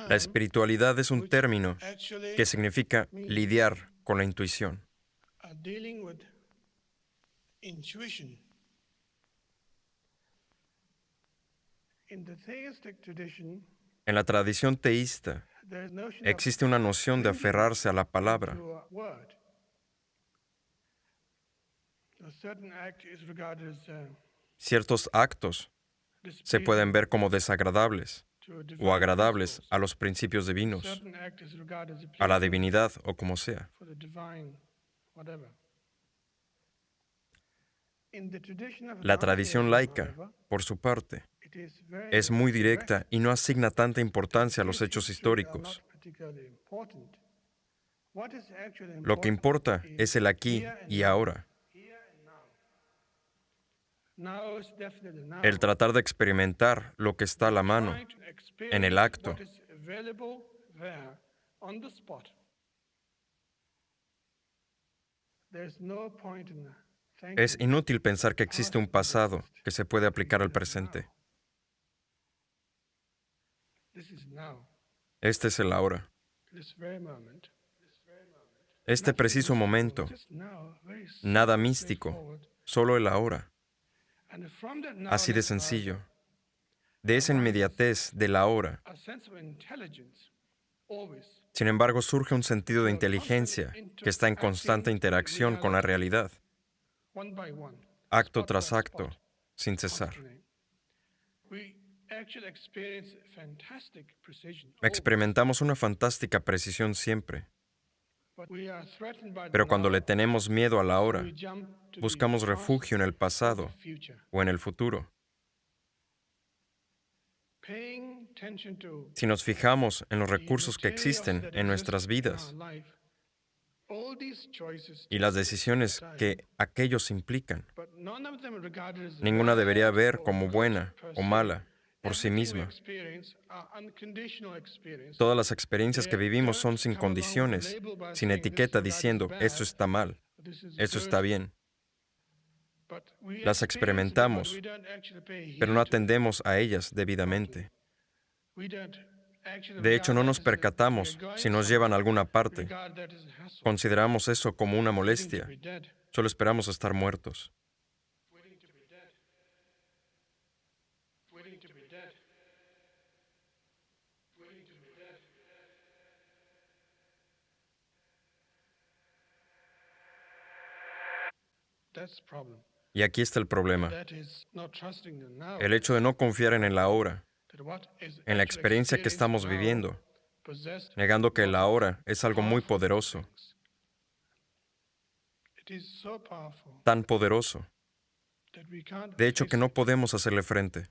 La espiritualidad es un término que significa lidiar con la intuición. En la tradición teísta existe una noción de aferrarse a la palabra. Ciertos actos se pueden ver como desagradables o agradables a los principios divinos, a la divinidad o como sea. La tradición laica, por su parte, es muy directa y no asigna tanta importancia a los hechos históricos. Lo que importa es el aquí y ahora. El tratar de experimentar lo que está a la mano, en el acto. Es inútil pensar que existe un pasado que se puede aplicar al presente. Este es el ahora. Este preciso momento, nada místico, solo el ahora. Así de sencillo. De esa inmediatez del ahora. Sin embargo, surge un sentido de inteligencia que está en constante interacción con la realidad, acto tras acto, sin cesar. Experimentamos una fantástica precisión siempre, pero cuando le tenemos miedo a la hora, buscamos refugio en el pasado o en el futuro. Si nos fijamos en los recursos que existen en nuestras vidas y las decisiones que aquellos implican, ninguna debería ver como buena o mala por sí misma. Todas las experiencias que vivimos son sin condiciones, sin etiqueta diciendo, esto está mal, esto está bien. Las experimentamos, pero no atendemos a ellas debidamente. De hecho, no nos percatamos si nos llevan a alguna parte. Consideramos eso como una molestia. Solo esperamos estar muertos. Y aquí está el problema. El hecho de no confiar en el ahora, en la experiencia que estamos viviendo, negando que el ahora es algo muy poderoso, tan poderoso, de hecho que no podemos hacerle frente.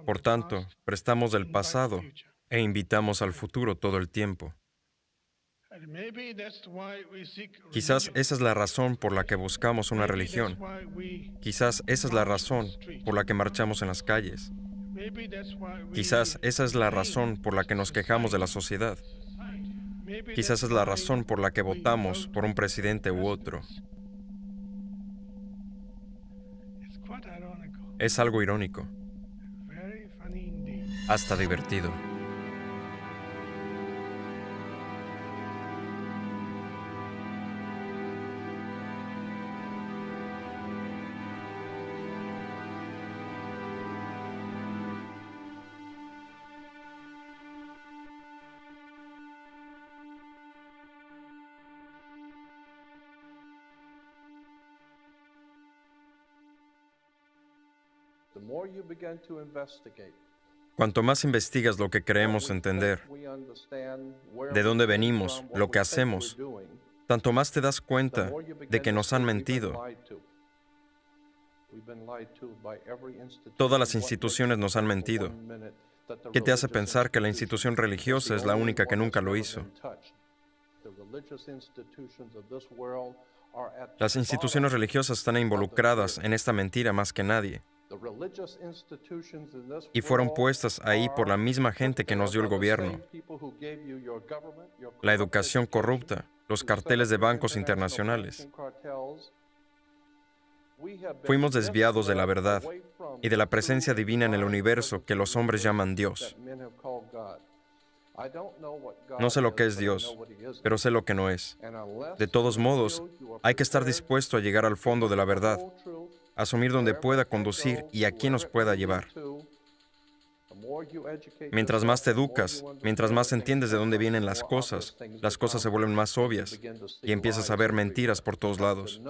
Por tanto, prestamos del pasado e invitamos al futuro todo el tiempo. Quizás esa es la razón por la que buscamos una religión. Quizás esa es la razón por la que marchamos en las calles. Quizás esa es la razón por la que nos quejamos de la sociedad. Quizás es la razón por la que votamos por un presidente u otro. Es algo irónico, hasta divertido. Cuanto más investigas lo que creemos entender, de dónde venimos, lo que hacemos, tanto más te das cuenta de que nos han mentido. Todas las instituciones nos han mentido. ¿Qué te hace pensar que la institución religiosa es la única que nunca lo hizo? Las instituciones religiosas están involucradas en esta mentira más que nadie. Y fueron puestas ahí por la misma gente que nos dio el gobierno. La educación corrupta, los carteles de bancos internacionales. Fuimos desviados de la verdad y de la presencia divina en el universo que los hombres llaman Dios. No sé lo que es Dios, pero sé lo que no es. De todos modos, hay que estar dispuesto a llegar al fondo de la verdad, asumir donde pueda conducir y a quién nos pueda llevar. Mientras más te educas, mientras más entiendes de dónde vienen las cosas se vuelven más obvias y empiezas a ver mentiras por todos lados.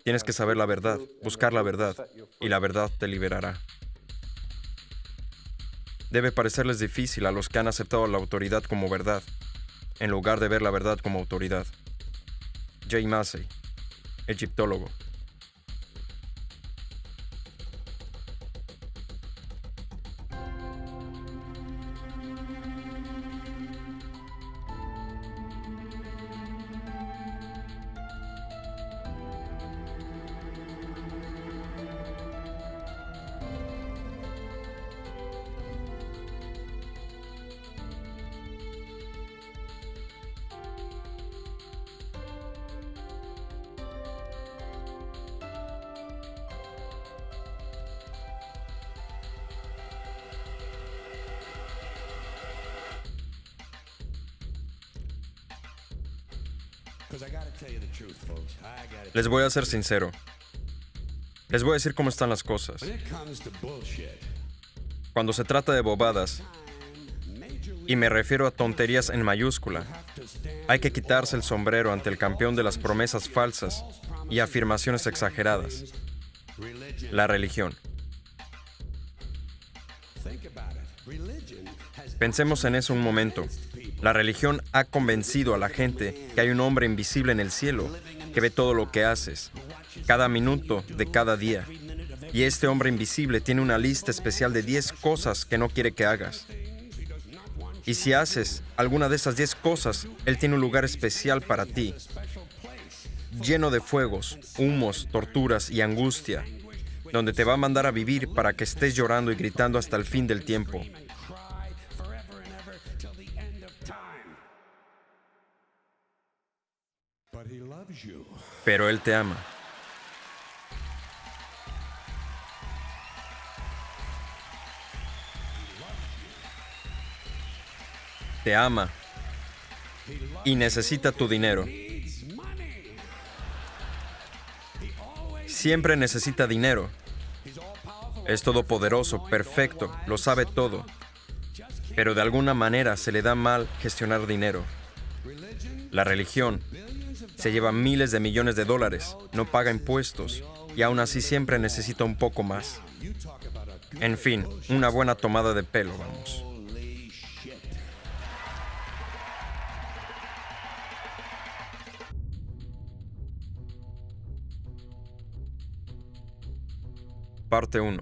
Tienes que saber la verdad, buscar la verdad, y la verdad te liberará. Debe parecerles difícil a los que han aceptado la autoridad como verdad, en lugar de ver la verdad como autoridad. Jay Massey, egiptólogo. Les voy a ser sincero. Les voy a decir cómo están las cosas. Cuando se trata de bobadas, y me refiero a tonterías en mayúscula, hay que quitarse el sombrero ante el campeón de las promesas falsas y afirmaciones exageradas: la religión. Pensemos en eso un momento. La religión ha convencido a la gente que hay un hombre invisible en el cielo que ve todo lo que haces, cada minuto de cada día. Y este hombre invisible tiene una lista especial de 10 cosas que no quiere que hagas. Y si haces alguna de esas 10 cosas, él tiene un lugar especial para ti, lleno de fuegos, humos, torturas y angustia, donde te va a mandar a vivir para que estés llorando y gritando hasta el fin del tiempo. Pero Él te ama. Te ama y necesita tu dinero. Siempre necesita dinero. Es todopoderoso, perfecto, lo sabe todo. Pero de alguna manera se le da mal gestionar dinero. La religión se lleva miles de millones de dólares, no paga impuestos y aún así siempre necesita un poco más. En fin, una buena tomada de pelo, vamos. Parte 1.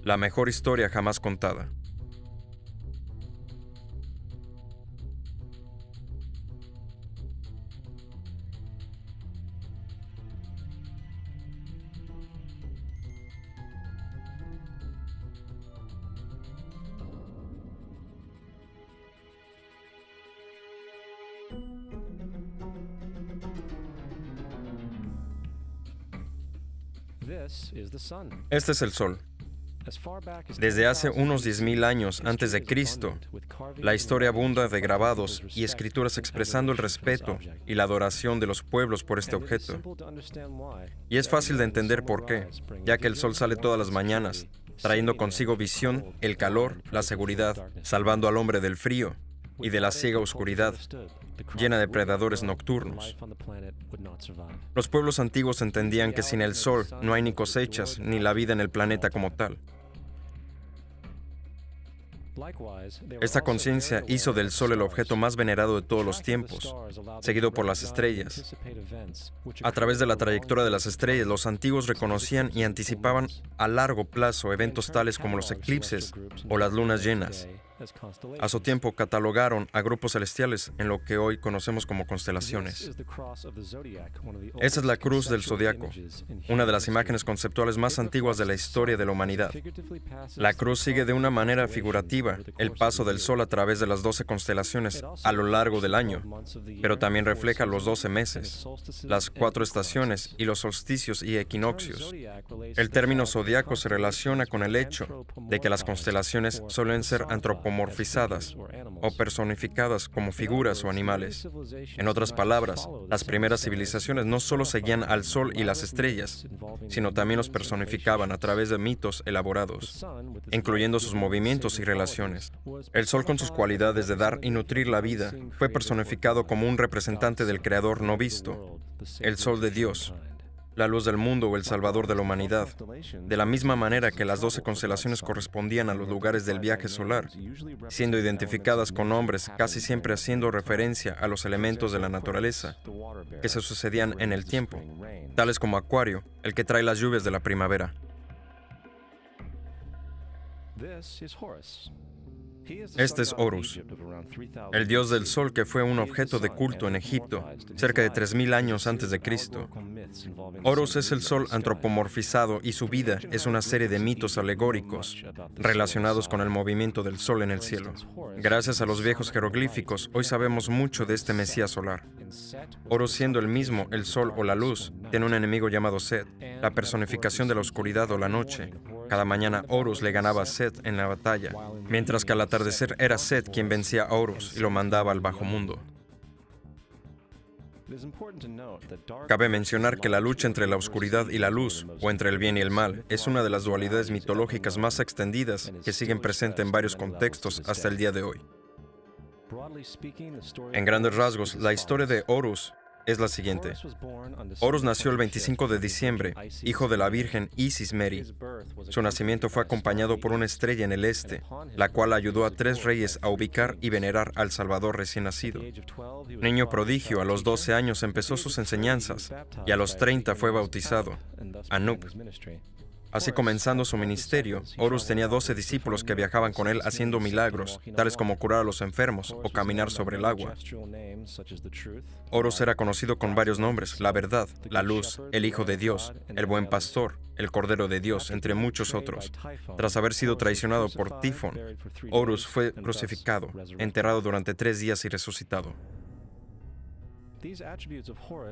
La mejor historia jamás contada. Este es el Sol. Desde hace unos 10,000 años antes de Cristo, la historia abunda de grabados y escrituras expresando el respeto y la adoración de los pueblos por este objeto. Y es fácil de entender por qué, ya que el Sol sale todas las mañanas, trayendo consigo visión, el calor, la seguridad, salvando al hombre del frío y de la ciega oscuridad, llena de predadores nocturnos. Los pueblos antiguos entendían que sin el sol no hay ni cosechas ni la vida en el planeta como tal. Esta conciencia hizo del Sol el objeto más venerado de todos los tiempos, seguido por las estrellas. A través de la trayectoria de las estrellas, los antiguos reconocían y anticipaban a largo plazo eventos tales como los eclipses o las lunas llenas. A su tiempo catalogaron a grupos celestiales en lo que hoy conocemos como constelaciones. Esa es la cruz del zodiaco, una de las imágenes conceptuales más antiguas de la historia de la humanidad. La cruz sigue de una manera figurativa el paso del Sol a través de las 12 constelaciones a lo largo del año, pero también refleja los 12 meses, las 4 estaciones y los solsticios y equinoccios. El término zodiaco se relaciona con el hecho de que las constelaciones suelen ser antropomorfizadas o personificadas como figuras o animales. En otras palabras, las primeras civilizaciones no solo seguían al Sol y las estrellas, sino también los personificaban a través de mitos elaborados, incluyendo sus movimientos y relaciones. El Sol, con sus cualidades de dar y nutrir la vida, fue personificado como un representante del Creador no visto, el Sol de Dios, la luz del mundo o el Salvador de la humanidad, de la misma manera que las 12 constelaciones correspondían a los lugares del viaje solar, siendo identificadas con nombres casi siempre haciendo referencia a los elementos de la naturaleza que se sucedían en el tiempo, tales como Acuario, el que trae las lluvias de la primavera. Este es Horus, el dios del sol que fue un objeto de culto en Egipto cerca de 3000 años antes de Cristo. Horus es el sol antropomorfizado y su vida es una serie de mitos alegóricos relacionados con el movimiento del sol en el cielo. Gracias a los viejos jeroglíficos, hoy sabemos mucho de este Mesías solar. Horus, siendo el mismo el sol o la luz, tiene un enemigo llamado Set, la personificación de la oscuridad o la noche. Cada mañana Horus le ganaba a Set en la batalla, mientras que al atardecer era Set quien vencía a Horus y lo mandaba al bajo mundo. Cabe mencionar que la lucha entre la oscuridad y la luz, o entre el bien y el mal, es una de las dualidades mitológicas más extendidas que siguen presentes en varios contextos hasta el día de hoy. En grandes rasgos, la historia de Horus es la siguiente. Horus nació el 25 de diciembre, hijo de la Virgen Isis Meri. Su nacimiento fue acompañado por una estrella en el este, la cual ayudó a 3 reyes a ubicar y venerar al Salvador recién nacido. Niño prodigio, a los 12 años empezó sus enseñanzas y a los 30 fue bautizado, Anup. Así comenzando su ministerio, Horus tenía 12 discípulos que viajaban con él haciendo milagros, tales como curar a los enfermos o caminar sobre el agua. Horus era conocido con varios nombres: la verdad, la luz, el Hijo de Dios, el buen pastor, el Cordero de Dios, entre muchos otros. Tras haber sido traicionado por Tifón, Horus fue crucificado, enterrado durante 3 días y resucitado.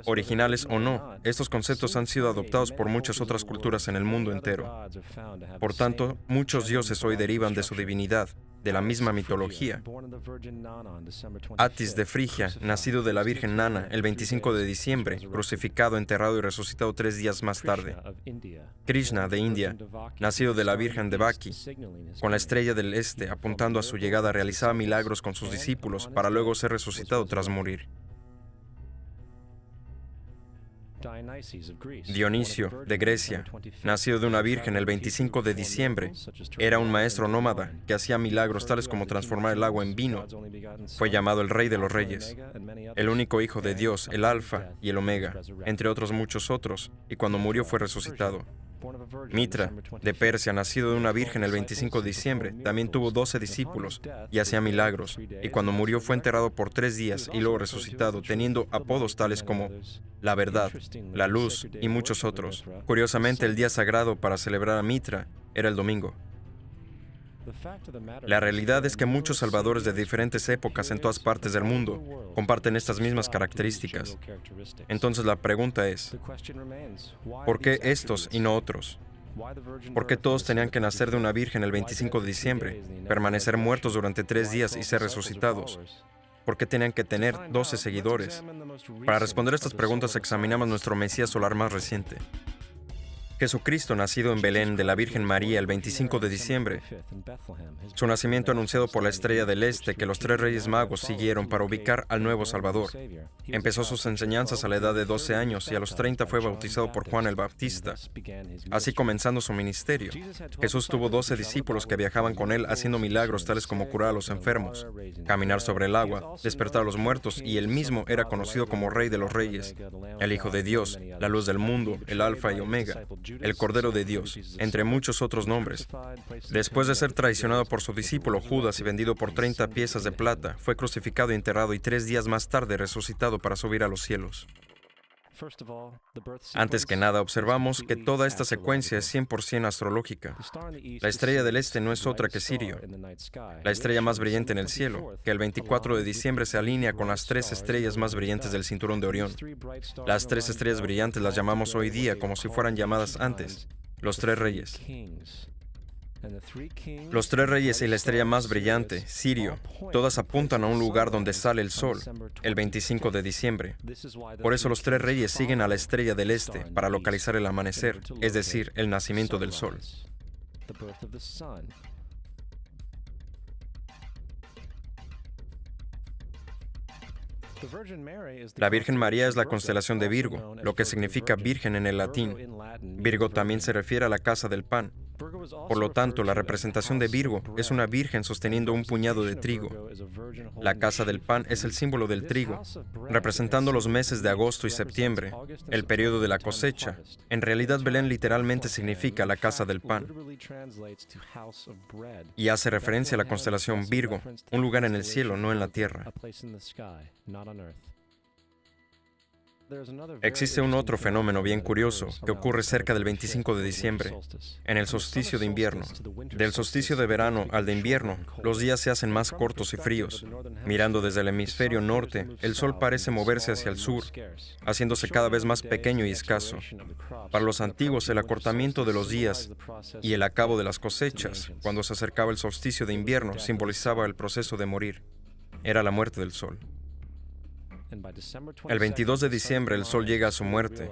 Originales o no, estos conceptos han sido adoptados por muchas otras culturas en el mundo entero. Por tanto, muchos dioses hoy derivan de su divinidad, de la misma mitología. Atis de Frigia, nacido de la Virgen Nana el 25 de diciembre, crucificado, enterrado y resucitado 3 días más tarde. Krishna de India, nacido de la Virgen Devaki, con la estrella del este apuntando a su llegada, realizaba milagros con sus discípulos para luego ser resucitado tras morir. Dionisio, de Grecia, nacido de una virgen el 25 de diciembre, era un maestro nómada que hacía milagros tales como transformar el agua en vino. Fue llamado el Rey de los Reyes, el único hijo de Dios, el Alfa y el Omega, entre otros muchos otros, y cuando murió fue resucitado. Mitra, de Persia, nacido de una virgen el 25 de diciembre, también tuvo 12 discípulos y hacía milagros, y cuando murió fue enterrado por 3 días y luego resucitado, teniendo apodos tales como la verdad, la luz y muchos otros. Curiosamente, el día sagrado para celebrar a Mitra era el domingo. La realidad es que muchos salvadores de diferentes épocas en todas partes del mundo comparten estas mismas características. Entonces la pregunta es, ¿por qué estos y no otros? ¿Por qué todos tenían que nacer de una virgen el 25 de diciembre, permanecer muertos durante 3 días y ser resucitados? ¿Por qué tenían que tener 12 seguidores? Para responder estas preguntas examinamos nuestro Mesías solar más reciente. Jesucristo, nacido en Belén de la Virgen María el 25 de diciembre. Su nacimiento anunciado por la estrella del este que los 3 reyes magos siguieron para ubicar al nuevo Salvador. Empezó sus enseñanzas a la edad de 12 años y a los 30 fue bautizado por Juan el Bautista. Así comenzando su ministerio, Jesús tuvo 12 discípulos que viajaban con él haciendo milagros tales como curar a los enfermos, caminar sobre el agua, despertar a los muertos, y él mismo era conocido como Rey de los Reyes, el Hijo de Dios, la luz del mundo, el Alfa y Omega. el Cordero de Dios, entre muchos otros nombres. Después de ser traicionado por su discípulo Judas y vendido por 30 piezas de plata, fue crucificado y enterrado y 3 días más tarde resucitado para subir a los cielos. Antes que nada, observamos que toda esta secuencia es 100% astrológica. La estrella del este no es otra que Sirio, la estrella más brillante en el cielo, que el 24 de diciembre se alinea con las 3 estrellas más brillantes del cinturón de Orión. Las 3 estrellas brillantes las llamamos hoy día como si fueran llamadas antes, los 3 reyes. Los 3 reyes y la estrella más brillante, Sirio, todas apuntan a un lugar donde sale el sol, el 25 de diciembre. Por eso los 3 reyes siguen a la estrella del este para localizar el amanecer, es decir, el nacimiento del sol. La Virgen María es la constelación de Virgo, lo que significa virgen en el latín. Virgo también se refiere a la casa del pan. Por lo tanto, la representación de Virgo es una virgen sosteniendo un puñado de trigo. La casa del pan es el símbolo del trigo, representando los meses de agosto y septiembre, el periodo de la cosecha. En realidad, Belén literalmente significa la casa del pan y hace referencia a la constelación Virgo, un lugar en el cielo, no en la tierra. Existe un otro fenómeno bien curioso que ocurre cerca del 25 de diciembre, en el solsticio de invierno. Del solsticio de verano al de invierno, los días se hacen más cortos y fríos. Mirando desde el hemisferio norte, el sol parece moverse hacia el sur, haciéndose cada vez más pequeño y escaso. Para los antiguos, el acortamiento de los días y el acabo de las cosechas, cuando se acercaba el solsticio de invierno, simbolizaba el proceso de morir. Era la muerte del sol. El 22 de diciembre el sol llega a su muerte,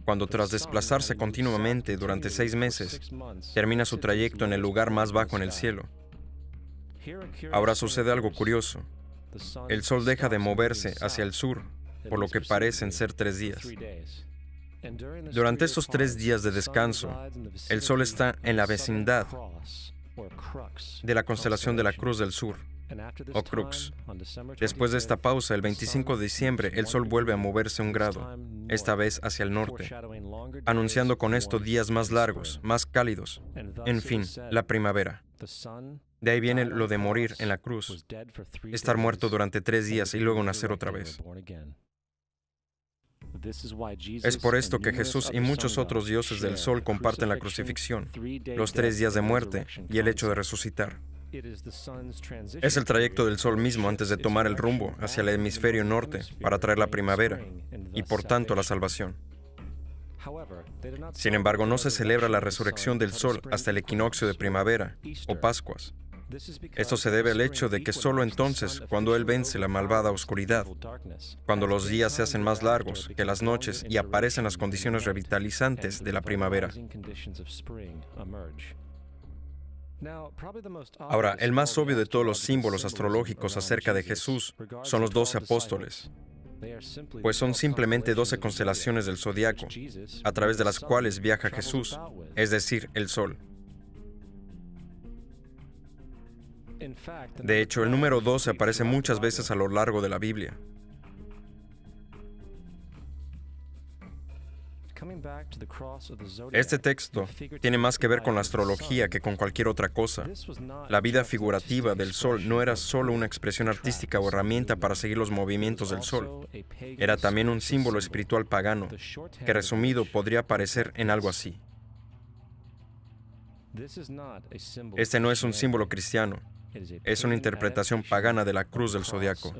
cuando tras desplazarse continuamente durante 6 meses, termina su trayecto en el lugar más bajo en el cielo. Ahora sucede algo curioso. El sol deja de moverse hacia el sur, por lo que parecen ser 3 días. Durante estos 3 días de descanso, el sol está en la vecindad de la constelación de la Cruz del Sur, o Crux. Después de esta pausa, el 25 de diciembre, el sol vuelve a moverse 1 grado, esta vez hacia el norte, anunciando con esto días más largos, más cálidos, en fin, la primavera. De ahí viene lo de morir en la cruz, estar muerto durante 3 días y luego nacer otra vez. Es por esto que Jesús y muchos otros dioses del sol comparten la crucifixión, los 3 días de muerte y el hecho de resucitar. Es el trayecto del sol mismo antes de tomar el rumbo hacia el hemisferio norte para traer la primavera y por tanto la salvación. Sin embargo, no se celebra la resurrección del sol hasta el equinoccio de primavera o Pascuas. Esto se debe al hecho de que solo entonces, cuando Él vence la malvada oscuridad, cuando los días se hacen más largos que las noches y aparecen las condiciones revitalizantes de la primavera. Ahora, el más obvio de todos los símbolos astrológicos acerca de Jesús son los 12 apóstoles, pues son simplemente 12 constelaciones del zodiaco, a través de las cuales viaja Jesús, es decir, el sol. De hecho, el número 12 aparece muchas veces a lo largo de la Biblia. Este texto tiene más que ver con la astrología que con cualquier otra cosa. La vida figurativa del sol no era solo una expresión artística o herramienta para seguir los movimientos del sol. Era también un símbolo espiritual pagano, que resumido podría parecer en algo así. Este no es un símbolo cristiano, es una interpretación pagana de la cruz del zodiaco.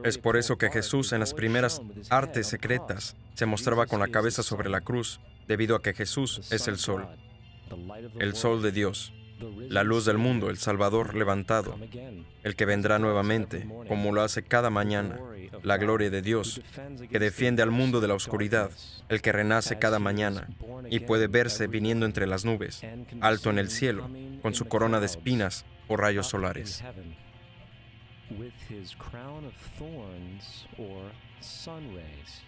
Es por eso que Jesús en las primeras artes secretas se mostraba con la cabeza sobre la cruz, debido a que Jesús es el sol de Dios, la luz del mundo, el Salvador levantado, el que vendrá nuevamente, como lo hace cada mañana, la gloria de Dios, que defiende al mundo de la oscuridad, el que renace cada mañana y puede verse viniendo entre las nubes, alto en el cielo, con su corona de espinas o rayos solares. With his crown of thorns or sun rays.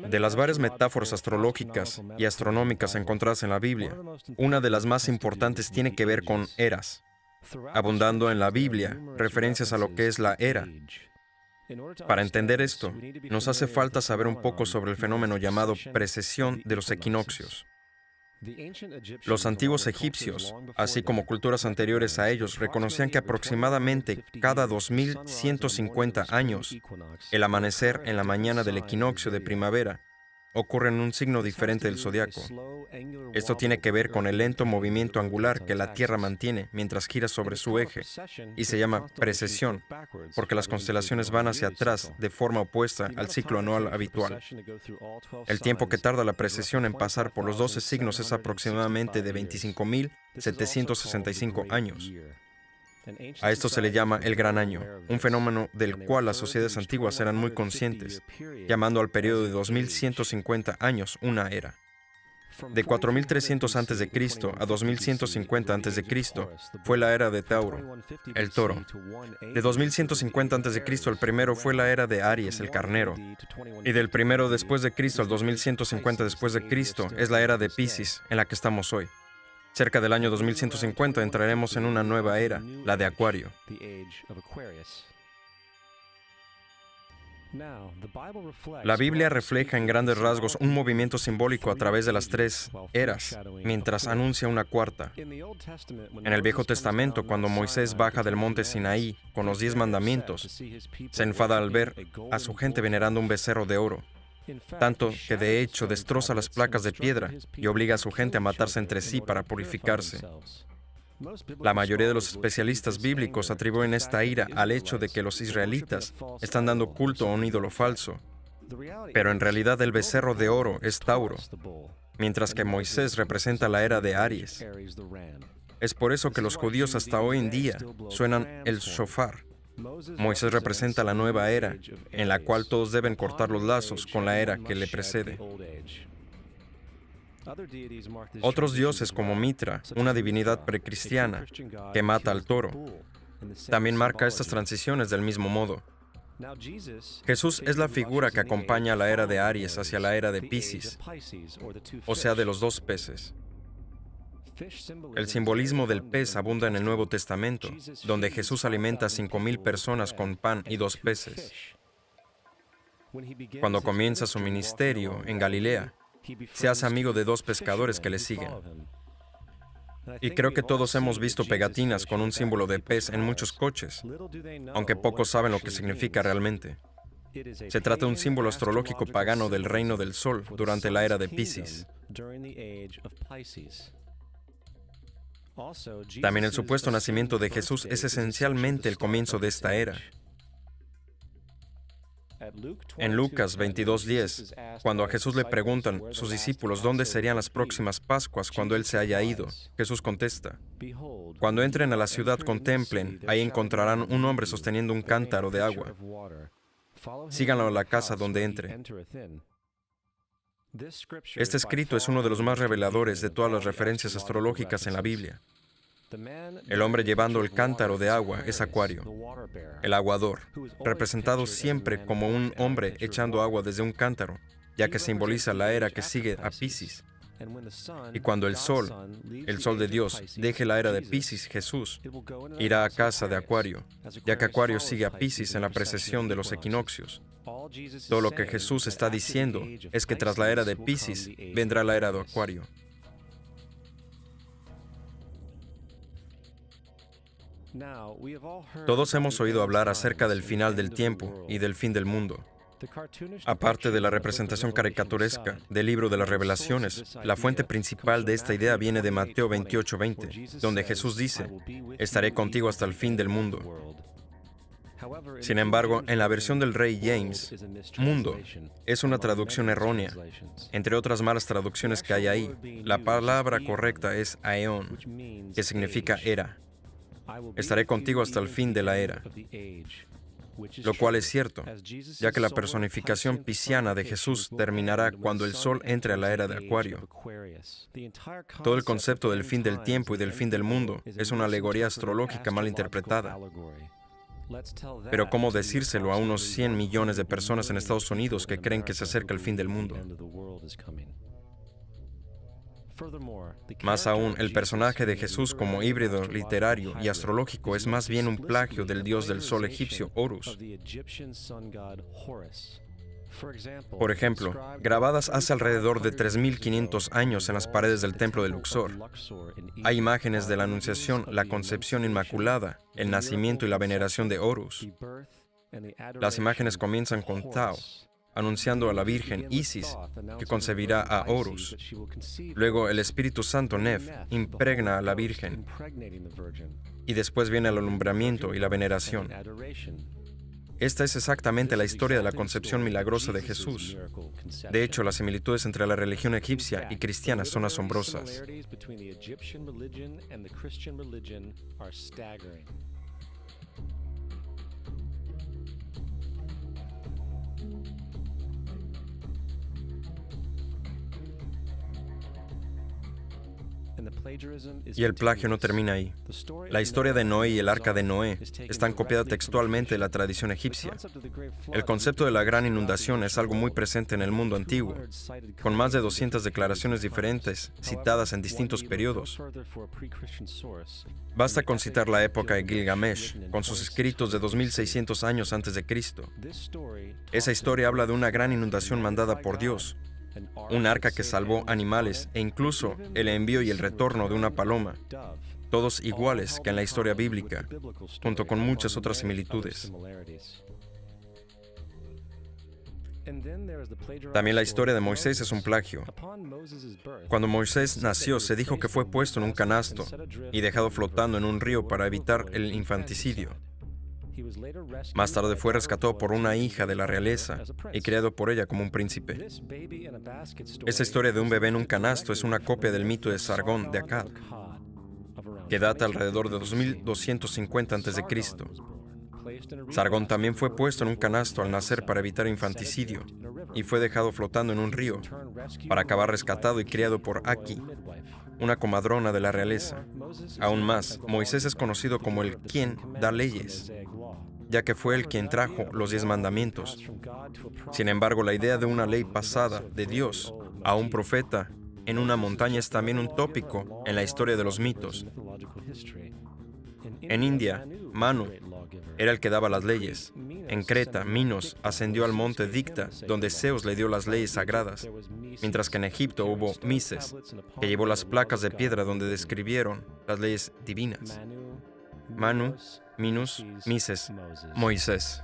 De las varias metáforas astrológicas y astronómicas encontradas en la Biblia, una de las más importantes tiene que ver con eras, abundando en la Biblia referencias a lo que es la era. Para entender esto, nos hace falta saber un poco sobre el fenómeno llamado precesión de los equinoccios. Los antiguos egipcios, así como culturas anteriores a ellos, reconocían que aproximadamente cada 2150 años, el amanecer en la mañana del equinoccio de primavera ocurre en un signo diferente del zodiaco. Esto tiene que ver con el lento movimiento angular que la Tierra mantiene mientras gira sobre su eje, y se llama precesión, porque las constelaciones van hacia atrás de forma opuesta al ciclo anual habitual. El tiempo que tarda la precesión en pasar por los 12 signos es aproximadamente de 25.765 años. A esto se le llama el Gran Año, un fenómeno del cual las sociedades antiguas eran muy conscientes, llamando al periodo de 2150 años una era. De 4300 a.C. a 2150 a.C. fue la era de Tauro, el toro. De 2150 a.C. al primero fue la era de Aries, el carnero. Y del primero después de Cristo al 2150 después de Cristo es la era de Piscis, en la que estamos hoy. Cerca del año 2150 entraremos en una nueva era, la de Acuario. La Biblia refleja en grandes rasgos un movimiento simbólico a través de las tres eras, mientras anuncia una cuarta. En el Viejo Testamento, cuando Moisés baja del monte Sinaí con los 10 mandamientos, se enfada al ver a su gente venerando un becerro de oro, tanto que de hecho destroza las placas de piedra y obliga a su gente a matarse entre sí para purificarse. La mayoría de los especialistas bíblicos atribuyen esta ira al hecho de que los israelitas están dando culto a un ídolo falso, pero en realidad el becerro de oro es Tauro, mientras que Moisés representa la era de Aries. Es por eso que los judíos hasta hoy en día suenan el shofar. Moisés representa la nueva era, en la cual todos deben cortar los lazos con la era que le precede. Otros dioses como Mitra, una divinidad precristiana que mata al toro, también marca estas transiciones del mismo modo. Jesús es la figura que acompaña a la era de Aries hacia la era de Piscis, o sea, de los dos peces. El simbolismo del pez abunda en el Nuevo Testamento, donde Jesús alimenta a 5,000 personas con pan y 2 peces. Cuando comienza su ministerio en Galilea, se hace amigo de 2 pescadores que le siguen. Y creo que todos hemos visto pegatinas con un símbolo de pez en muchos coches, aunque pocos saben lo que significa realmente. Se trata de un símbolo astrológico pagano del reino del sol durante la era de Piscis. También el supuesto nacimiento de Jesús es esencialmente el comienzo de esta era. En Lucas 22:10, cuando a Jesús le preguntan sus discípulos dónde serían las próximas Pascuas cuando Él se haya ido, Jesús contesta: cuando entren a la ciudad contemplen, ahí encontrarán un hombre sosteniendo un cántaro de agua. Síganlo a la casa donde entre. Este escrito es uno de los más reveladores de todas las referencias astrológicas en la Biblia. El hombre llevando el cántaro de agua es Acuario, el aguador, representado siempre como un hombre echando agua desde un cántaro, ya que simboliza la era que sigue a Piscis. Y cuando el sol de Dios, deje la era de Piscis, Jesús irá a casa de Acuario, ya que Acuario sigue a Piscis en la precesión de los equinoccios. Todo lo que Jesús está diciendo es que tras la era de Piscis vendrá la era de Acuario. Todos hemos oído hablar acerca del final del tiempo y del fin del mundo. Aparte de la representación caricaturesca del libro de las Revelaciones, la fuente principal de esta idea viene de Mateo 28:20, donde Jesús dice: «Estaré contigo hasta el fin del mundo». Sin embargo, en la versión del Rey James, mundo es una traducción errónea. Entre otras malas traducciones que hay ahí, la palabra correcta es aeón, que significa era. Estaré contigo hasta el fin de la era. Lo cual es cierto, ya que la personificación pisciana de Jesús terminará cuando el sol entre a la era de Acuario. Todo el concepto del fin del tiempo y del fin del mundo es una alegoría astrológica mal interpretada. Pero ¿cómo decírselo a unos 100 millones de personas en Estados Unidos que creen que se acerca el fin del mundo? Más aún, el personaje de Jesús como híbrido literario y astrológico es más bien un plagio del dios del sol egipcio, Horus. Por ejemplo, grabadas hace alrededor de 3.500 años en las paredes del templo de Luxor, hay imágenes de la Anunciación, la concepción inmaculada, el nacimiento y la veneración de Horus. Las imágenes comienzan con Tao, anunciando a la Virgen Isis, que concebirá a Horus. Luego el Espíritu Santo, Nef, impregna a la Virgen. Y después viene el alumbramiento y la veneración. Esta es exactamente la historia de la concepción milagrosa de Jesús. De hecho, las similitudes entre la religión egipcia y cristiana son asombrosas. Y el plagio no termina ahí. La historia de Noé y el arca de Noé están copiadas textualmente de la tradición egipcia. El concepto de la gran inundación es algo muy presente en el mundo antiguo, con más de 200 declaraciones diferentes citadas en distintos periodos. Basta con citar la época de Gilgamesh, con sus escritos de 2600 años antes de Cristo. Esa historia habla de una gran inundación mandada por Dios, un arca que salvó animales e incluso el envío y el retorno de una paloma, todos iguales que en la historia bíblica, junto con muchas otras similitudes. También la historia de Moisés es un plagio. Cuando Moisés nació, se dijo que fue puesto en un canasto y dejado flotando en un río para evitar el infanticidio. Más tarde fue rescatado por una hija de la realeza y criado por ella como un príncipe. Esa historia de un bebé en un canasto es una copia del mito de Sargón de Akkad, que data alrededor de 2250 a.C. Sargón también fue puesto en un canasto al nacer para evitar infanticidio y fue dejado flotando en un río para acabar rescatado y criado por Aki, una comadrona de la realeza. Aún más, Moisés es conocido como el quien da leyes, ya que fue él quien trajo los 10 mandamientos. Sin embargo, la idea de una ley pasada de Dios a un profeta en una montaña es también un tópico en la historia de los mitos. En India, Manu era el que daba las leyes. En Creta, Minos ascendió al monte Dicta, donde Zeus le dio las leyes sagradas, mientras que en Egipto hubo Mises, que llevó las placas de piedra donde describieron las leyes divinas. Manu, Minos, Mises, Moisés.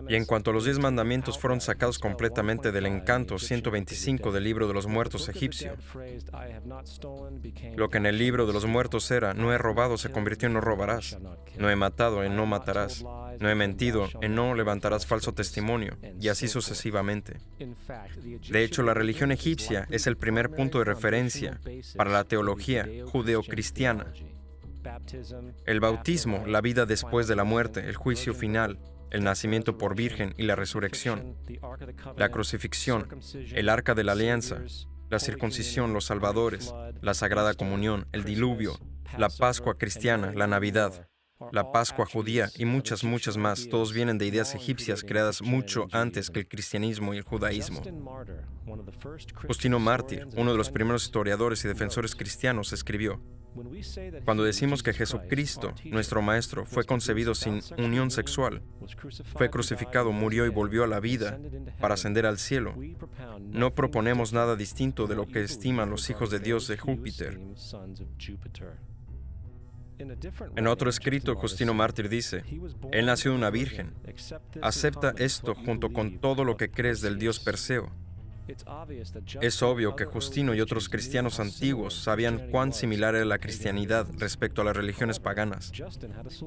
Y en cuanto a los 10 mandamientos fueron sacados completamente del encanto 125 del libro de los muertos egipcio. Lo que en el libro de los muertos era no he robado se convirtió en no robarás, no he matado en no matarás, no he mentido en no levantarás falso testimonio, y así sucesivamente. De hecho, la religión egipcia es el primer punto de referencia para la teología judeocristiana. El bautismo, la vida después de la muerte, el juicio final, el nacimiento por virgen y la resurrección, la crucifixión, el arca de la alianza, la circuncisión, los salvadores, la sagrada comunión, el diluvio, la Pascua cristiana, la Navidad, la Pascua judía y muchas más, todos vienen de ideas egipcias creadas mucho antes que el cristianismo y el judaísmo. Justino Mártir, uno de los primeros historiadores y defensores cristianos, escribió: cuando decimos que Jesucristo, nuestro Maestro, fue concebido sin unión sexual, fue crucificado, murió y volvió a la vida para ascender al cielo, no proponemos nada distinto de lo que estiman los hijos de Dios de Júpiter. En otro escrito, Justino Mártir dice: Él nació de una virgen. Acepta esto junto con todo lo que crees del Dios Perseo. Es obvio que Justino y otros cristianos antiguos sabían cuán similar era la cristianidad respecto a las religiones paganas.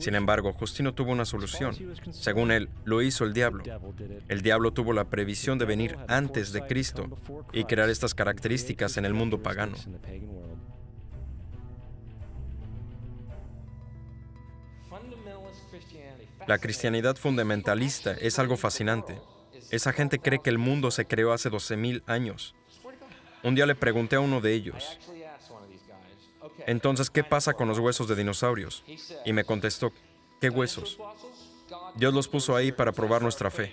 Sin embargo, Justino tuvo una solución. Según él, lo hizo el diablo. El diablo tuvo la previsión de venir antes de Cristo y crear estas características en el mundo pagano. La cristianidad fundamentalista es algo fascinante. Esa gente cree que el mundo se creó hace 12,000 años. Un día le pregunté a uno de ellos: entonces, ¿qué pasa con los huesos de dinosaurios? Y me contestó: ¿Qué huesos? Dios los puso ahí para probar nuestra fe.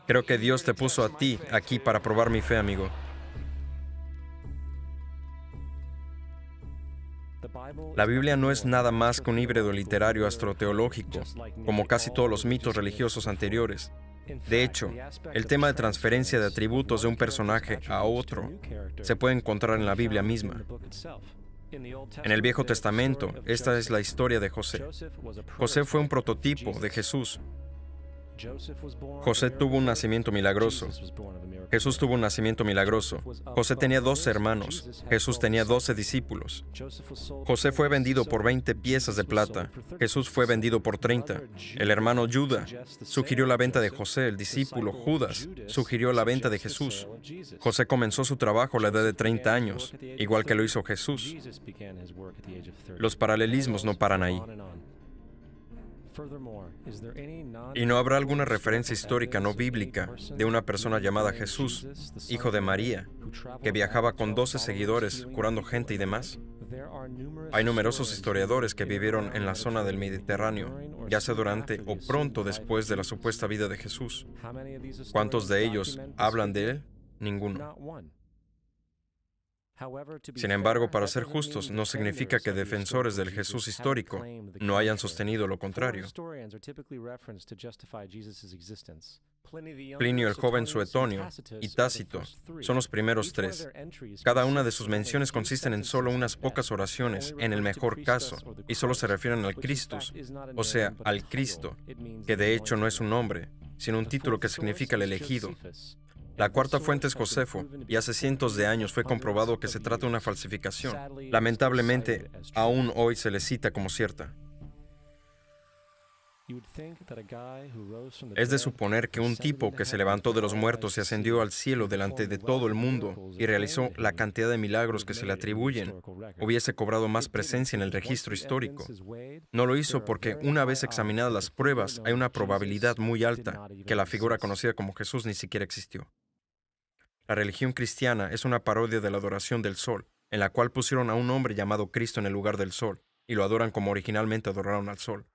Creo que Dios te puso a ti aquí para probar mi fe, amigo. La Biblia no es nada más que un híbrido literario astroteológico, como casi todos los mitos religiosos anteriores. De hecho, el tema de transferencia de atributos de un personaje a otro se puede encontrar en la Biblia misma. En el Viejo Testamento, esta es la historia de José. José fue un prototipo de Jesús. José tuvo un nacimiento milagroso. Jesús tuvo un nacimiento milagroso. José tenía 12 hermanos. Jesús tenía 12 discípulos. José fue vendido por 20 piezas de plata. Jesús fue vendido por 30. El hermano Judas sugirió la venta de José. El discípulo Judas sugirió la venta de Jesús. José comenzó su trabajo a la edad de 30 años, igual que lo hizo Jesús. Los paralelismos no paran ahí. ¿Y no habrá alguna referencia histórica no bíblica de una persona llamada Jesús, hijo de María, que viajaba con 12 seguidores curando gente y demás? Hay numerosos historiadores que vivieron en la zona del Mediterráneo, ya sea durante o pronto después de la supuesta vida de Jesús. ¿Cuántos de ellos hablan de él? Ninguno. Sin embargo, para ser justos, no significa que defensores del Jesús histórico no hayan sostenido lo contrario. Plinio el joven Suetonio y Tácito son los primeros tres. Cada una de sus menciones consisten en solo unas pocas oraciones, en el mejor caso, y solo se refieren al Christus, o sea, al Cristo, que de hecho no es un nombre, sino un título que significa el elegido. La cuarta fuente es Josefo, y hace cientos de años fue comprobado que se trata de una falsificación. Lamentablemente, aún hoy se le cita como cierta. Es de suponer que un tipo que se levantó de los muertos y ascendió al cielo delante de todo el mundo y realizó la cantidad de milagros que se le atribuyen, hubiese cobrado más presencia en el registro histórico. No lo hizo porque, una vez examinadas las pruebas, hay una probabilidad muy alta que la figura conocida como Jesús ni siquiera existió. La religión cristiana es una parodia de la adoración del sol, en la cual pusieron a un hombre llamado Cristo en el lugar del sol, y lo adoran como originalmente adoraron al sol.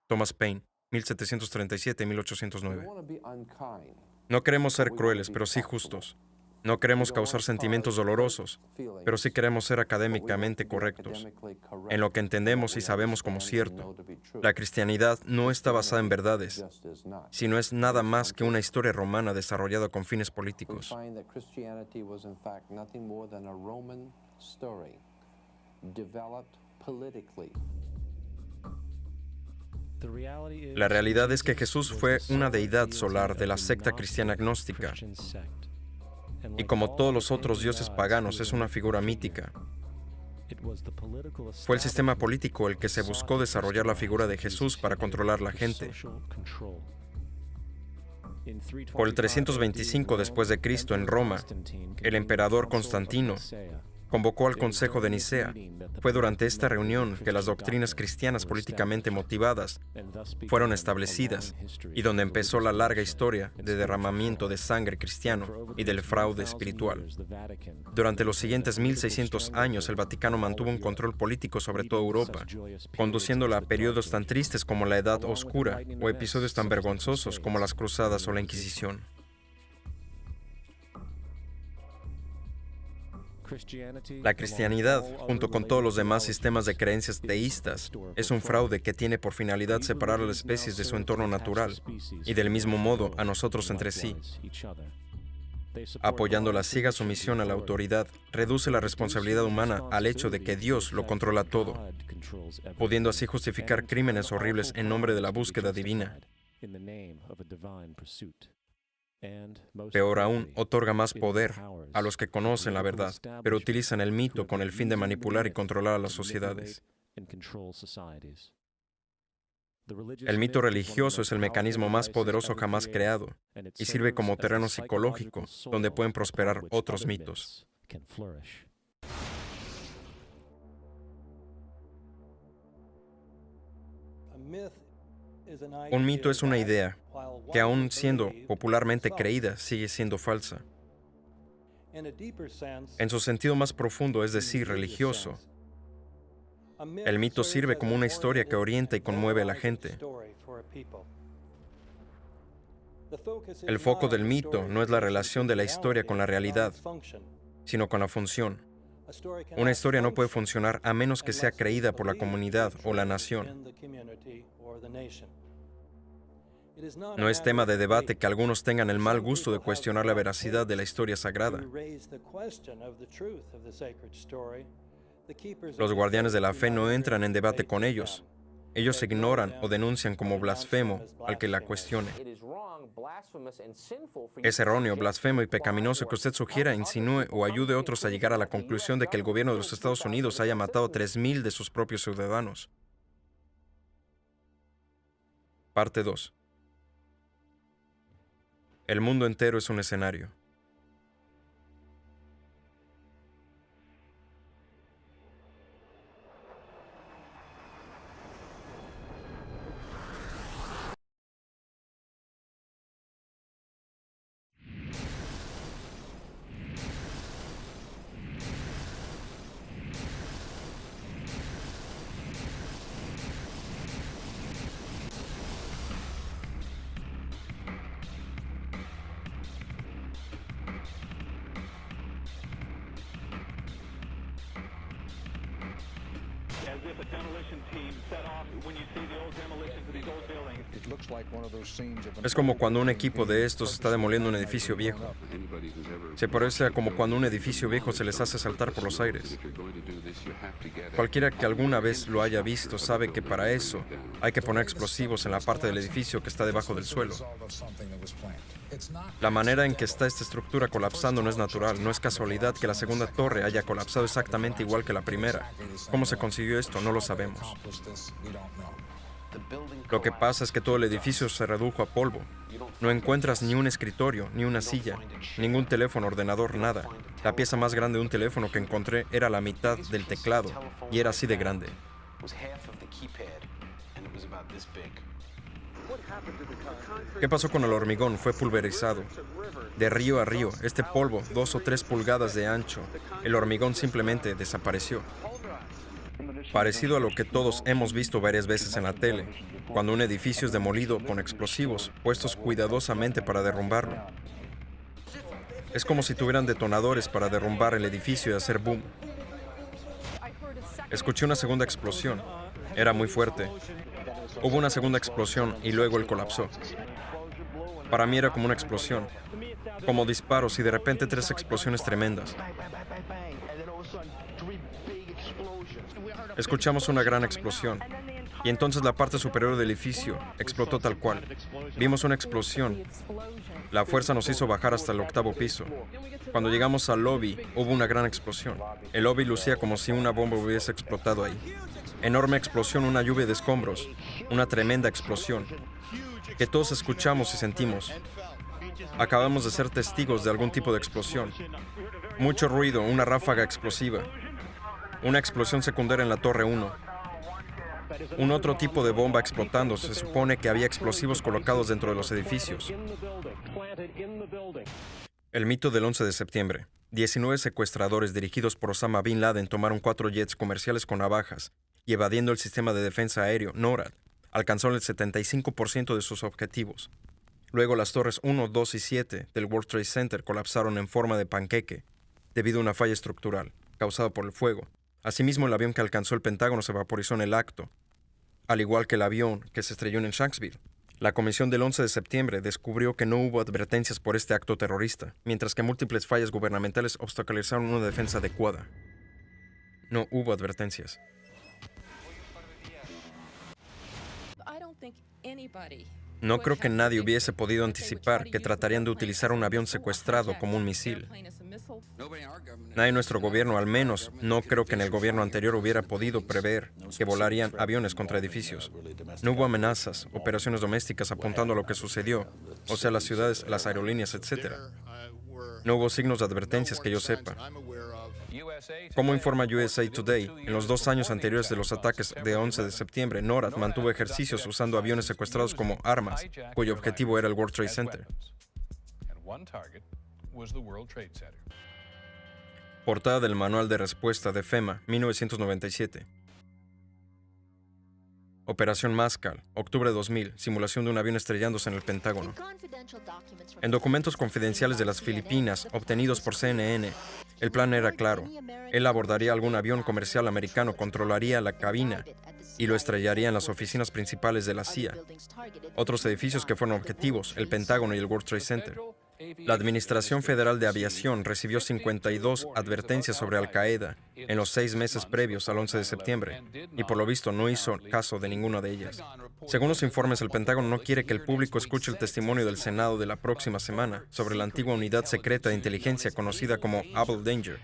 Thomas Paine, 1737-1809. No queremos ser crueles, pero sí justos. No queremos causar sentimientos dolorosos, pero sí queremos ser académicamente correctos, en lo que entendemos y sabemos como cierto. La cristianidad no está basada en verdades, sino es nada más que una historia romana desarrollada con fines políticos. La realidad es que Jesús fue una deidad solar de la secta cristiana gnóstica, y como todos los otros dioses paganos es una figura mítica. Fue el sistema político el que se buscó desarrollar la figura de Jesús para controlar la gente. Por el 325 después de Cristo en Roma, el emperador Constantino convocó al Consejo de Nicea. Fue durante esta reunión que las doctrinas cristianas políticamente motivadas fueron establecidas y donde empezó la larga historia de derramamiento de sangre cristiano y del fraude espiritual. Durante los siguientes 1600 años, el Vaticano mantuvo un control político sobre toda Europa, conduciéndola a periodos tan tristes como la Edad Oscura o episodios tan vergonzosos como las Cruzadas o la Inquisición. La cristianidad, junto con todos los demás sistemas de creencias teístas, es un fraude que tiene por finalidad separar a las especies de su entorno natural y del mismo modo a nosotros entre sí. Apoyando la ciega sumisión a la autoridad, reduce la responsabilidad humana al hecho de que Dios lo controla todo, pudiendo así justificar crímenes horribles en nombre de la búsqueda divina. Peor aún, otorga más poder a los que conocen la verdad, pero utilizan el mito con el fin de manipular y controlar a las sociedades. El mito religioso es el mecanismo más poderoso jamás creado y sirve como terreno psicológico donde pueden prosperar otros mitos. Un mito es una idea que, aun siendo popularmente creída, sigue siendo falsa. En su sentido más profundo, es decir, religioso, el mito sirve como una historia que orienta y conmueve a la gente. El foco del mito no es la relación de la historia con la realidad, sino con la función. Una historia no puede funcionar a menos que sea creída por la comunidad o la nación. No es tema de debate que algunos tengan el mal gusto de cuestionar la veracidad de la historia sagrada. Los guardianes de la fe no entran en debate con ellos. Ellos ignoran o denuncian como blasfemo al que la cuestione. Es erróneo, blasfemo y pecaminoso que usted sugiera, insinúe o ayude a otros a llegar a la conclusión de que el gobierno de los Estados Unidos haya matado a 3,000 de sus propios ciudadanos. Parte 2. El mundo entero es un escenario. Es como cuando un equipo de estos está demoliendo un edificio viejo. Se parece a como cuando un edificio viejo se les hace saltar por los aires. Cualquiera que alguna vez lo haya visto sabe que para eso hay que poner explosivos en la parte del edificio que está debajo del suelo. La manera en que está esta estructura colapsando no es natural, no es casualidad que la segunda torre haya colapsado exactamente igual que la primera. ¿Cómo se consiguió esto? No lo sabemos. Lo que pasa es que todo el edificio se redujo a polvo. No encuentras ni un escritorio, ni una silla, ningún teléfono, ordenador, nada. La pieza más grande de un teléfono que encontré era la mitad del teclado, y era así de grande. ¿Qué pasó con el hormigón? Fue pulverizado. De río a río, este polvo, 2 o 3 pulgadas de ancho, el hormigón simplemente desapareció. Parecido a lo que todos hemos visto varias veces en la tele, cuando un edificio es demolido con explosivos puestos cuidadosamente para derrumbarlo. Es como si tuvieran detonadores para derrumbar el edificio y hacer boom. Escuché una segunda explosión. Era muy fuerte. Hubo una segunda explosión y luego él colapsó. Para mí era como una explosión, como disparos y de repente 3 explosiones tremendas. Escuchamos una gran explosión y entonces la parte superior del edificio explotó tal cual. Vimos una explosión. La fuerza nos hizo bajar hasta el 8º piso. Cuando llegamos al lobby, hubo una gran explosión. El lobby lucía como si una bomba hubiese explotado ahí. Enorme explosión, una lluvia de escombros, una tremenda explosión, que todos escuchamos y sentimos. Acabamos de ser testigos de algún tipo de explosión. Mucho ruido, una ráfaga explosiva. Una explosión secundaria en la Torre 1. Un otro tipo de bomba explotando. Se supone que había explosivos colocados dentro de los edificios. El mito del 11 de septiembre. 19 secuestradores dirigidos por Osama Bin Laden tomaron 4 jets comerciales con navajas y evadiendo el sistema de defensa aéreo, NORAD, alcanzaron el 75% de sus objetivos. Luego las torres 1, 2 y 7 del World Trade Center colapsaron en forma de panqueque debido a una falla estructural causada por el fuego. Asimismo, el avión que alcanzó el Pentágono se vaporizó en el acto, al igual que el avión que se estrelló en Shanksville. La comisión del 11 de septiembre descubrió que no hubo advertencias por este acto terrorista, mientras que múltiples fallas gubernamentales obstaculizaron una defensa adecuada. No hubo advertencias. No creo que nadie hubiese podido anticipar que tratarían de utilizar un avión secuestrado como un misil. Nadie en nuestro gobierno, al menos, no creo que en el gobierno anterior hubiera podido prever que volarían aviones contra edificios. No hubo amenazas, operaciones domésticas apuntando a lo que sucedió, o sea, las ciudades, las aerolíneas, etc. No hubo signos de advertencias que yo sepa. Como informa USA Today, en los 2 años anteriores de los ataques de 11 de septiembre, NORAD mantuvo ejercicios usando aviones secuestrados como armas, cuyo objetivo era el World Trade Center. Portada del Manual de Respuesta de FEMA, 1997. Operación Mascal, octubre de 2000, simulación de un avión estrellándose en el Pentágono. En documentos confidenciales de las Filipinas, obtenidos por CNN, el plan era claro. Él abordaría algún avión comercial americano, controlaría la cabina y lo estrellaría en las oficinas principales de la CIA. Otros edificios que fueron objetivos, el Pentágono y el World Trade Center. La Administración Federal de Aviación recibió 52 advertencias sobre Al-Qaeda en los 6 meses previos al 11 de septiembre, y por lo visto no hizo caso de ninguna de ellas. Según los informes, el Pentágono no quiere que el público escuche el testimonio del Senado de la próxima semana sobre la antigua unidad secreta de inteligencia conocida como Able Danger.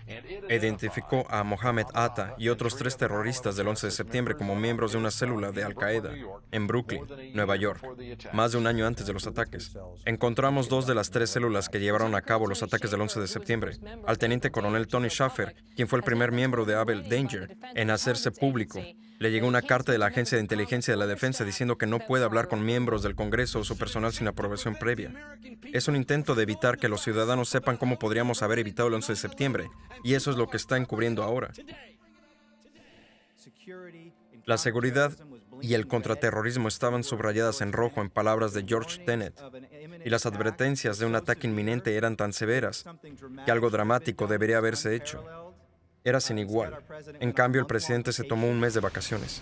Identificó a Mohammed Atta y otros 3 terroristas del 11 de septiembre como miembros de una célula de Al-Qaeda en Brooklyn, Nueva York, más de un año antes de los ataques. Encontramos 2 de las 3 células que llevaron a cabo los ataques del 11 de septiembre. Al teniente coronel Tony Shaffer, quien fue el primer miembro de Able Danger en hacerse público, le llegó una carta de la Agencia de Inteligencia de la Defensa diciendo que no puede hablar con miembros del Congreso o su personal sin aprobación previa. Es un intento de evitar que los ciudadanos sepan cómo podríamos haber evitado el 11 de septiembre, y eso es lo que está encubriendo ahora. La seguridad y el contraterrorismo estaban subrayadas en rojo en palabras de George Tenet, y las advertencias de un ataque inminente eran tan severas que algo dramático debería haberse hecho. Era sin igual. En cambio, el presidente se tomó un mes de vacaciones.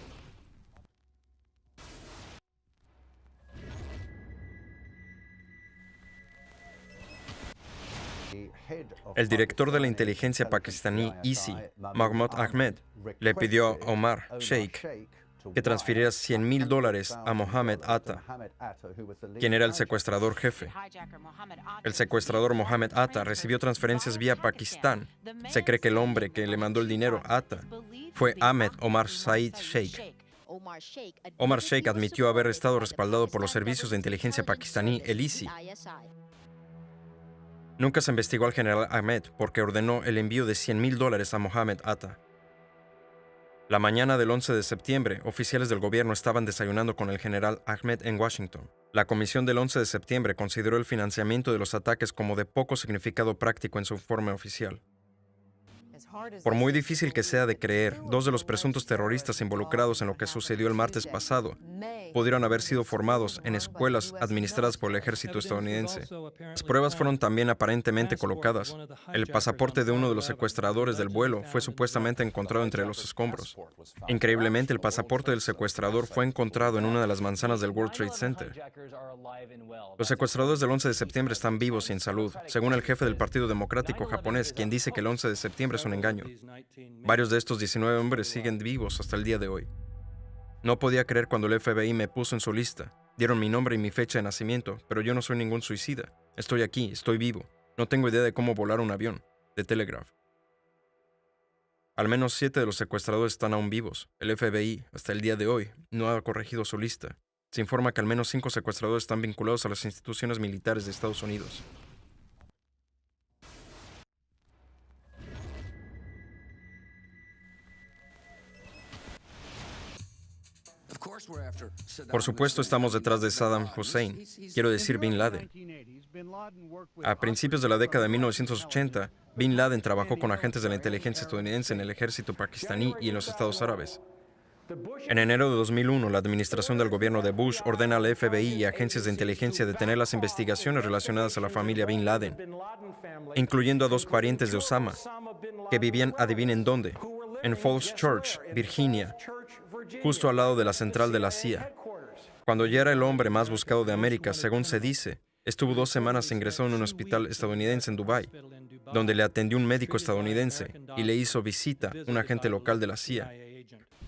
El director de la inteligencia pakistaní ISI, Mahmoud Ahmed, le pidió a Omar Sheikh que transfiriera $100,000 a Mohammed Atta, quien era el secuestrador jefe. El secuestrador Mohammed Atta recibió transferencias vía Pakistán. Se cree que el hombre que le mandó el dinero a Atta fue Ahmed Omar Said Sheikh. Omar Sheikh admitió haber estado respaldado por los servicios de inteligencia pakistaní, el ISI. Nunca se investigó al general Ahmed porque ordenó el envío de $100,000 a Mohammed Atta. La mañana del 11 de septiembre, oficiales del gobierno estaban desayunando con el general Ahmed en Washington. La comisión del 11 de septiembre consideró el financiamiento de los ataques como de poco significado práctico en su informe oficial. Por muy difícil que sea de creer, 2 de los presuntos terroristas involucrados en lo que sucedió el martes pasado pudieron haber sido formados en escuelas administradas por el ejército estadounidense. Las pruebas fueron también aparentemente colocadas. El pasaporte de uno de los secuestradores del vuelo fue supuestamente encontrado entre los escombros. Increíblemente, el pasaporte del secuestrador fue encontrado en una de las manzanas del World Trade Center. Los secuestradores del 11 de septiembre están vivos y en salud, según el jefe del Partido Democrático japonés, quien dice que el 11 de septiembre es un engaño. Varios de estos 19 hombres siguen vivos hasta el día de hoy. No podía creer cuando el FBI me puso en su lista. Dieron mi nombre y mi fecha de nacimiento, pero yo no soy ningún suicida. Estoy aquí, estoy vivo. No tengo idea de cómo volar un avión. The Telegraph. Al menos 7 de los secuestradores están aún vivos. El FBI, hasta el día de hoy, no ha corregido su lista. Se informa que al menos 5 secuestradores están vinculados a las instituciones militares de Estados Unidos. Por supuesto, estamos detrás de Saddam Hussein, quiero decir Bin Laden. A principios de la década de 1980, Bin Laden trabajó con agentes de la inteligencia estadounidense en el ejército pakistaní y en los Estados Árabes. En enero de 2001, la administración del gobierno de Bush ordena al FBI y agencias de inteligencia detener las investigaciones relacionadas a la familia Bin Laden, incluyendo a 2 parientes de Osama, que vivían, adivinen dónde, en Falls Church, Virginia, justo al lado de la central de la CIA. Cuando ya era el hombre más buscado de América, según se dice, estuvo 2 semanas ingresado en un hospital estadounidense en Dubái, donde le atendió un médico estadounidense y le hizo visita un agente local de la CIA.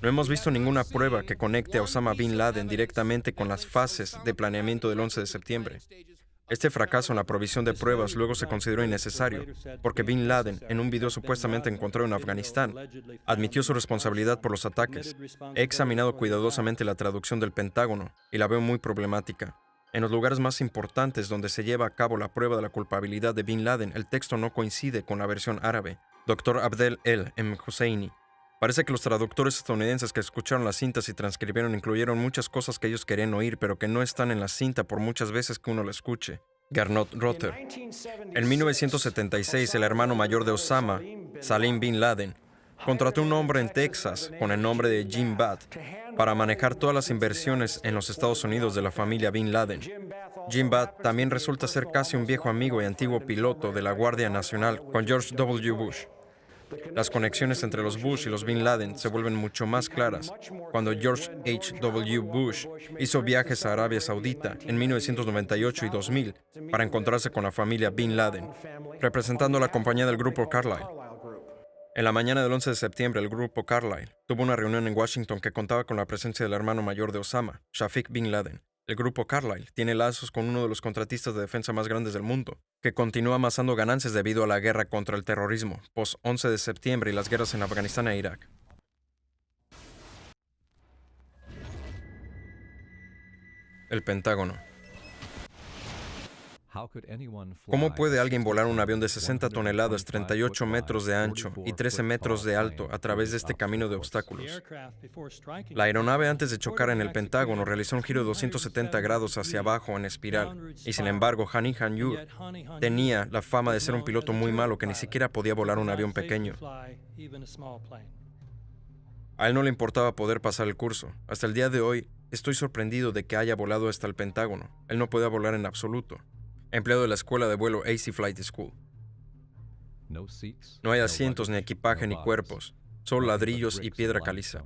No hemos visto ninguna prueba que conecte a Osama Bin Laden directamente con las fases de planeamiento del 11 de septiembre. Este fracaso en la provisión de pruebas luego se consideró innecesario, porque Bin Laden, en un video supuestamente encontrado en Afganistán, admitió su responsabilidad por los ataques. He examinado cuidadosamente la traducción del Pentágono y la veo muy problemática. En los lugares más importantes donde se lleva a cabo la prueba de la culpabilidad de Bin Laden, el texto no coincide con la versión árabe. Dr. Abdel El M. Husseini. Parece que los traductores estadounidenses que escucharon las cintas y transcribieron incluyeron muchas cosas que ellos querían oír, pero que no están en la cinta por muchas veces que uno la escuche. Gernot Rotter. En 1976, el hermano mayor de Osama, Salim Bin Laden, contrató un hombre en Texas con el nombre de Jim Bath para manejar todas las inversiones en los Estados Unidos de la familia Bin Laden. Jim Bath también resulta ser casi un viejo amigo y antiguo piloto de la Guardia Nacional con George W. Bush. Las conexiones entre los Bush y los Bin Laden se vuelven mucho más claras cuando George H. W. Bush hizo viajes a Arabia Saudita en 1998 y 2000 para encontrarse con la familia Bin Laden, representando a la compañía del grupo Carlyle. En la mañana del 11 de septiembre, el grupo Carlyle tuvo una reunión en Washington que contaba con la presencia del hermano mayor de Osama, Shafiq Bin Laden. El grupo Carlyle tiene lazos con uno de los contratistas de defensa más grandes del mundo, que continúa amasando ganancias debido a la guerra contra el terrorismo, post-11 de septiembre y las guerras en Afganistán e Irak. El Pentágono. ¿Cómo puede alguien volar un avión de 60 toneladas, 38 metros de ancho y 13 metros de alto a través de este camino de obstáculos? La aeronave, antes de chocar en el Pentágono, realizó un giro de 270 grados hacia abajo en espiral, y sin embargo, Hani Hanjour tenía la fama de ser un piloto muy malo que ni siquiera podía volar un avión pequeño. A él no le importaba poder pasar el curso. Hasta el día de hoy, estoy sorprendido de que haya volado hasta el Pentágono. Él no podía volar en absoluto. Empleado de la escuela de vuelo AC Flight School. No hay asientos, ni equipaje, ni cuerpos, solo ladrillos y piedra caliza.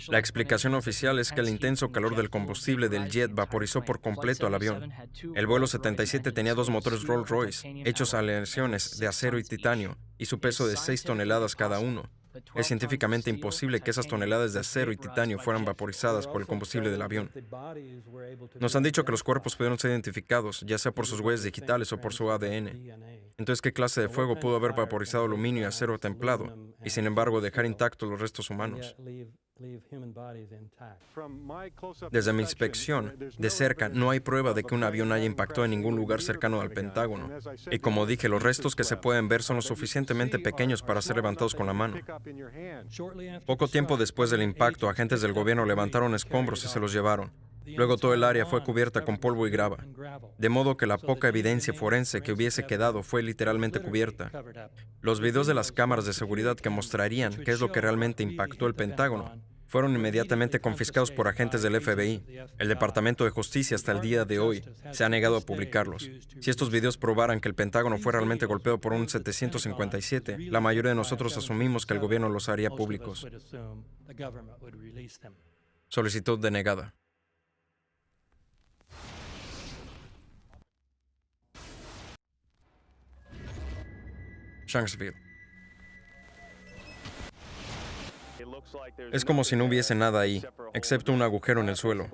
La explicación oficial es que el intenso calor del combustible del jet vaporizó por completo al avión. El vuelo 77 tenía dos motores Rolls-Royce, hechos a aleaciones de acero y titanio, y su peso de 6 toneladas cada uno. Es científicamente imposible que esas toneladas de acero y titanio fueran vaporizadas por el combustible del avión. Nos han dicho que los cuerpos pudieron ser identificados, ya sea por sus huellas digitales o por su ADN. Entonces, ¿qué clase de fuego pudo haber vaporizado aluminio y acero templado, y sin embargo dejar intactos los restos humanos? Desde mi inspección de cerca, no hay prueba de que un avión haya impactado en ningún lugar cercano al Pentágono. Y como dije, los restos que se pueden ver son lo suficientemente pequeños para ser levantados con la mano. Poco tiempo después del impacto, agentes del gobierno levantaron escombros y se los llevaron. Luego todo el área fue cubierta con polvo y grava, de modo que la poca evidencia forense que hubiese quedado fue literalmente cubierta. Los videos de las cámaras de seguridad que mostrarían qué es lo que realmente impactó el Pentágono fueron inmediatamente confiscados por agentes del FBI. El Departamento de Justicia hasta el día de hoy se ha negado a publicarlos. Si estos videos probaran que el Pentágono fue realmente golpeado por un 757, la mayoría de nosotros asumimos que el gobierno los haría públicos. Solicitud denegada. Shanksville. Es como si no hubiese nada ahí, excepto un agujero en el suelo.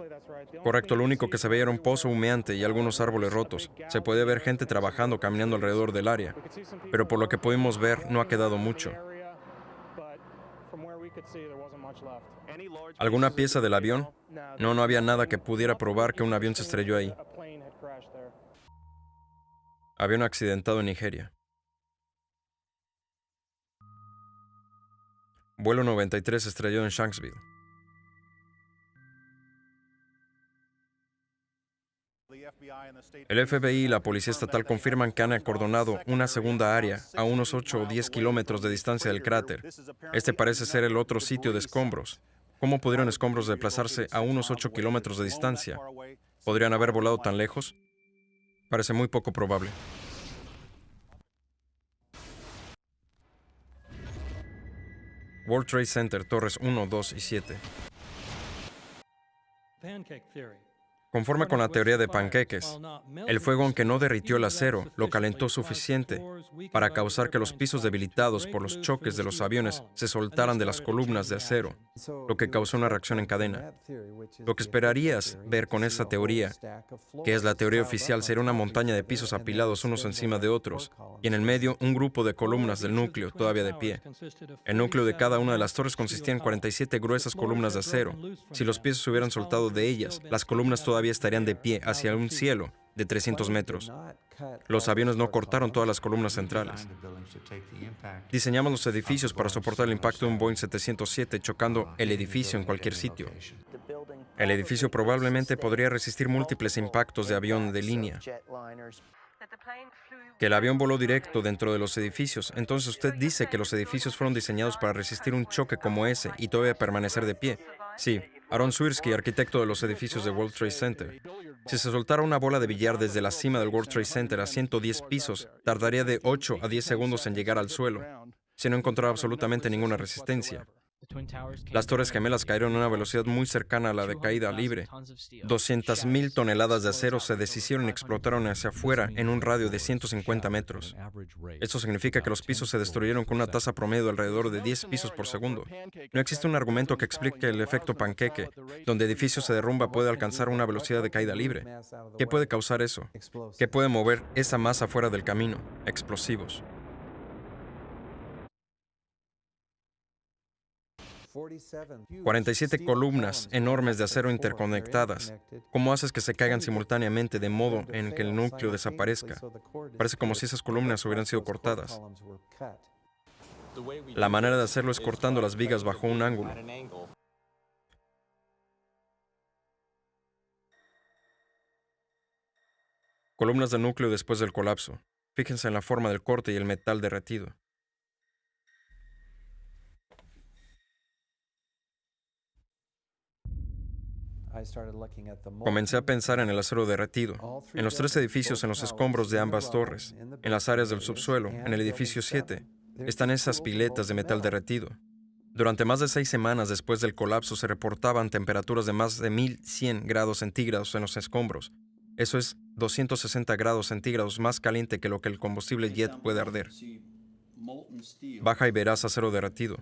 Correcto, lo único que se veía era un pozo humeante y algunos árboles rotos. Se podía ver gente trabajando, caminando alrededor del área. Pero por lo que pudimos ver, no ha quedado mucho. ¿Alguna pieza del avión? No había nada que pudiera probar que un avión se estrelló ahí. Avión accidentado en Nigeria. Vuelo 93 estrelló en Shanksville. El FBI y la Policía Estatal confirman que han acordonado una segunda área a unos 8 o 10 kilómetros de distancia del cráter. Este parece ser el otro sitio de escombros. ¿Cómo pudieron escombros desplazarse a unos 8 kilómetros de distancia? ¿Podrían haber volado tan lejos? Parece muy poco probable. World Trade Center, Torres 1, 2 y 7. Conforme con la teoría de panqueques, el fuego, aunque no derritió el acero, lo calentó suficiente para causar que los pisos debilitados por los choques de los aviones se soltaran de las columnas de acero, lo que causó una reacción en cadena. Lo que esperarías ver con esa teoría, que es la teoría oficial, sería una montaña de pisos apilados unos encima de otros, y en el medio un grupo de columnas del núcleo todavía de pie. El núcleo de cada una de las torres consistía en 47 gruesas columnas de acero. Si los pisos se hubieran soltado de ellas, las columnas todavía estarían de pie hacia un cielo de 300 metros. Los aviones no cortaron todas las columnas centrales. Diseñamos los edificios para soportar el impacto de un Boeing 707 chocando el edificio en cualquier sitio. El edificio probablemente podría resistir múltiples impactos de avión de línea. Que el avión voló directo dentro de los edificios. Entonces usted dice que los edificios fueron diseñados para resistir un choque como ese y todavía permanecer de pie. Sí, Aaron Swirsky, arquitecto de los edificios de World Trade Center. Si se soltara una bola de billar desde la cima del World Trade Center a 110 pisos, tardaría de 8 a 10 segundos en llegar al suelo, si no encontrara absolutamente ninguna resistencia. Las Torres Gemelas cayeron a una velocidad muy cercana a la de caída libre. 200,000 toneladas de acero se deshicieron y explotaron hacia afuera en un radio de 150 metros. Esto significa que los pisos se destruyeron con una tasa promedio de alrededor de 10 pisos por segundo. No existe un argumento que explique el efecto panqueque, donde edificio se derrumba puede alcanzar una velocidad de caída libre. ¿Qué puede causar eso? ¿Qué puede mover esa masa fuera del camino? Explosivos. 47 columnas enormes de acero interconectadas. ¿Cómo haces que se caigan simultáneamente de modo en que el núcleo desaparezca? Parece como si esas columnas hubieran sido cortadas. La manera de hacerlo es cortando las vigas bajo un ángulo. Columnas de núcleo después del colapso. Fíjense en la forma del corte y el metal derretido. Comencé a pensar en el acero derretido, en los 3 edificios en los escombros de ambas torres, en las áreas del subsuelo, en el edificio 7. Están esas piletas de metal derretido. Durante más de 6 semanas después del colapso se reportaban temperaturas de más de 1100 grados centígrados en los escombros. Eso es 260 grados centígrados más caliente que lo que el combustible jet puede arder. Baja y verás acero derretido,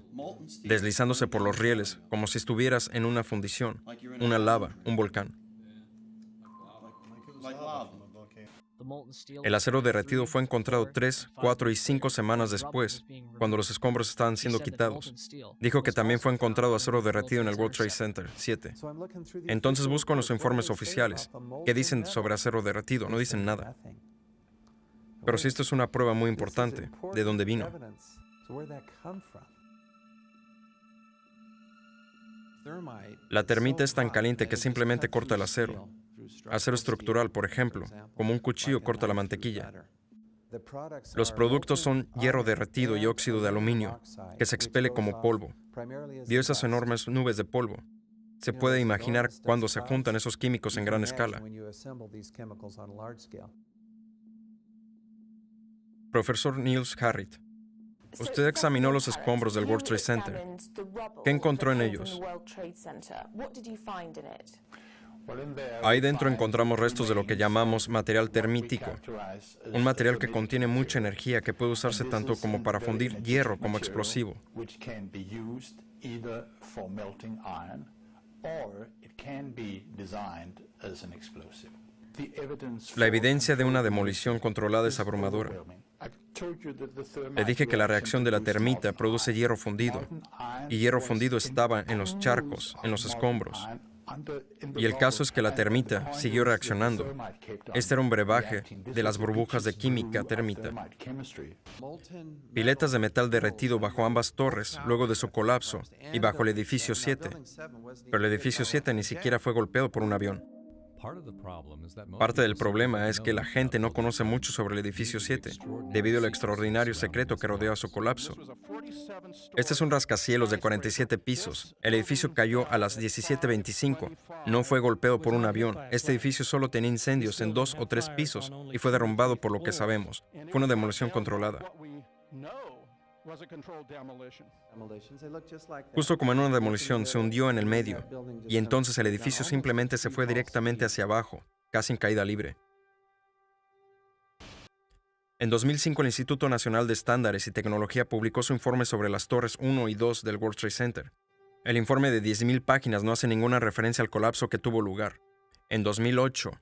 deslizándose por los rieles, como si estuvieras en una fundición, una lava, un volcán. El acero derretido fue encontrado 3, 4 y 5 semanas después, cuando los escombros estaban siendo quitados. Dijo que también fue encontrado acero derretido en el World Trade Center 7. Entonces busco en los informes oficiales. ¿Qué dicen sobre acero derretido? No dicen nada. Pero si esto es una prueba muy importante, ¿de dónde vino? La termita es tan caliente que simplemente corta el acero. Acero estructural, por ejemplo, como un cuchillo corta la mantequilla. Los productos son hierro derretido y óxido de aluminio, que se expele como polvo. Vio esas enormes nubes de polvo. Se puede imaginar cuando se juntan esos químicos en gran escala. Profesor Niels Harrit, usted examinó los escombros del World Trade Center. ¿Qué encontró en ellos? Ahí dentro encontramos restos de lo que llamamos material termítico, un material que contiene mucha energía que puede usarse tanto como para fundir hierro como explosivo. La evidencia de una demolición controlada es abrumadora. Le dije que la reacción de la termita produce hierro fundido, y hierro fundido estaba en los charcos, en los escombros. Y el caso es que la termita siguió reaccionando. Este era un brebaje de las burbujas de química térmica. Piletas de metal derretido bajo ambas torres, luego de su colapso, y bajo el edificio 7. Pero el edificio 7 ni siquiera fue golpeado por un avión. Parte del problema es que la gente no conoce mucho sobre el edificio 7, debido al extraordinario secreto que rodeó a su colapso. Este es un rascacielos de 47 pisos. El edificio cayó a las 17:25. No fue golpeado por un avión. Este edificio solo tenía incendios en 2 o 3 pisos y fue derrumbado por lo que sabemos. Fue una demolición controlada. Justo como en una demolición, se hundió en el medio, y entonces el edificio simplemente se fue directamente hacia abajo, casi en caída libre. En 2005, el Instituto Nacional de Estándares y Tecnología publicó su informe sobre las torres 1 y 2 del World Trade Center. El informe de 10,000 páginas no hace ninguna referencia al colapso que tuvo lugar. En 2008,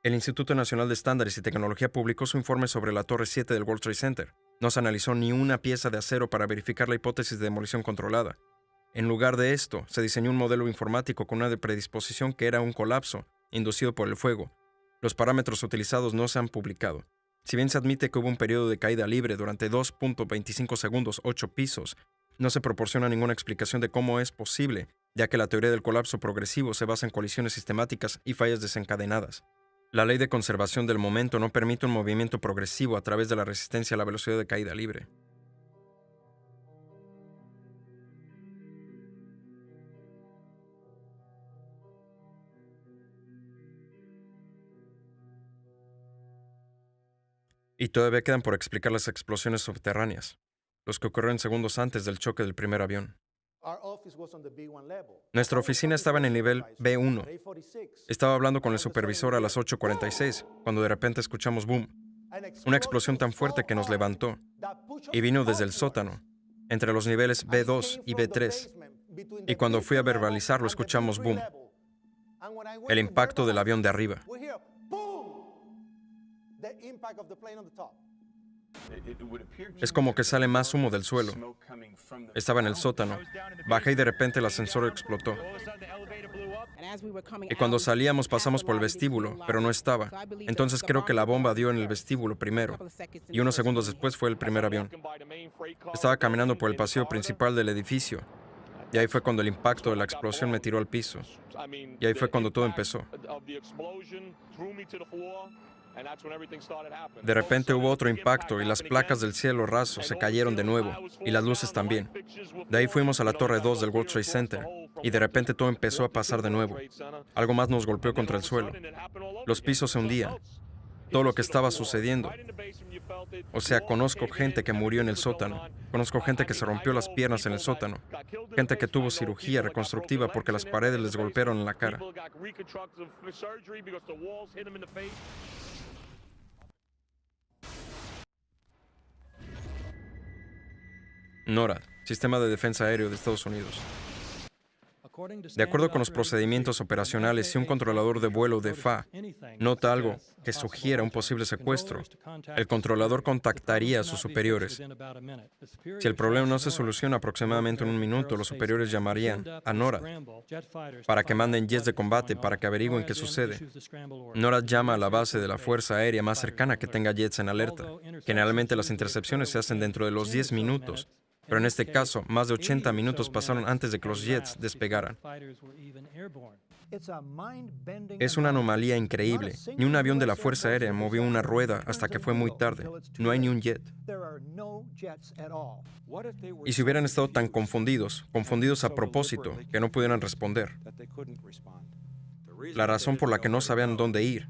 el Instituto Nacional de Estándares y Tecnología publicó su informe sobre la torre 7 del World Trade Center. No se analizó ni una pieza de acero para verificar la hipótesis de demolición controlada. En lugar de esto, se diseñó un modelo informático con una predisposición que era un colapso inducido por el fuego. Los parámetros utilizados no se han publicado. Si bien se admite que hubo un periodo de caída libre durante 2.25 segundos, 8 pisos, no se proporciona ninguna explicación de cómo es posible ya que la teoría del colapso progresivo se basa en colisiones sistemáticas y fallas desencadenadas. La ley de conservación del momento no permite un movimiento progresivo a través de la resistencia a la velocidad de caída libre. Y todavía quedan por explicar las explosiones subterráneas, los que ocurrieron segundos antes del choque del primer avión. Nuestra oficina estaba en el nivel B1. Estaba hablando con el supervisor a las 8:46, cuando de repente escuchamos boom, una explosión tan fuerte que nos levantó, y vino desde el sótano, entre los niveles B2 y B3. Y cuando fui a verbalizarlo, escuchamos boom, el impacto del avión de arriba. Es como que sale más humo del suelo. Estaba en el sótano. Bajé y de repente el ascensor explotó. Y cuando salíamos pasamos por el vestíbulo, pero no estaba. Entonces creo que la bomba dio en el vestíbulo primero. Y unos segundos después fue el primer avión. Estaba caminando por el pasillo principal del edificio. Y ahí fue cuando el impacto de la explosión me tiró al piso. Y ahí fue cuando todo empezó. De repente hubo otro impacto y las placas del cielo raso se cayeron de nuevo, y las luces también. De ahí fuimos a la torre 2 del World Trade Center, y de repente todo empezó a pasar de nuevo. Algo más nos golpeó contra el suelo. Los pisos se hundían. Todo lo que estaba sucediendo. O sea, conozco gente que murió en el sótano. Conozco gente que se rompió las piernas en el sótano. Gente que tuvo cirugía reconstructiva porque las paredes les golpearon en la cara. NORAD, Sistema de Defensa Aéreo de Estados Unidos. De acuerdo con los procedimientos operacionales, si un controlador de vuelo de FAA nota algo que sugiera un posible secuestro, el controlador contactaría a sus superiores. Si el problema no se soluciona aproximadamente en un minuto, los superiores llamarían a NORAD para que manden jets de combate para que averigüen qué sucede. NORAD llama a la base de la Fuerza Aérea más cercana que tenga jets en alerta. Generalmente las intercepciones se hacen dentro de los 10 minutos. Pero en este caso, más de 80 minutos pasaron antes de que los jets despegaran. Es una anomalía increíble. Ni un avión de la Fuerza Aérea movió una rueda hasta que fue muy tarde. No hay ni un jet. ¿Y si hubieran estado tan confundidos a propósito, que no pudieran responder? La razón por la que no sabían dónde ir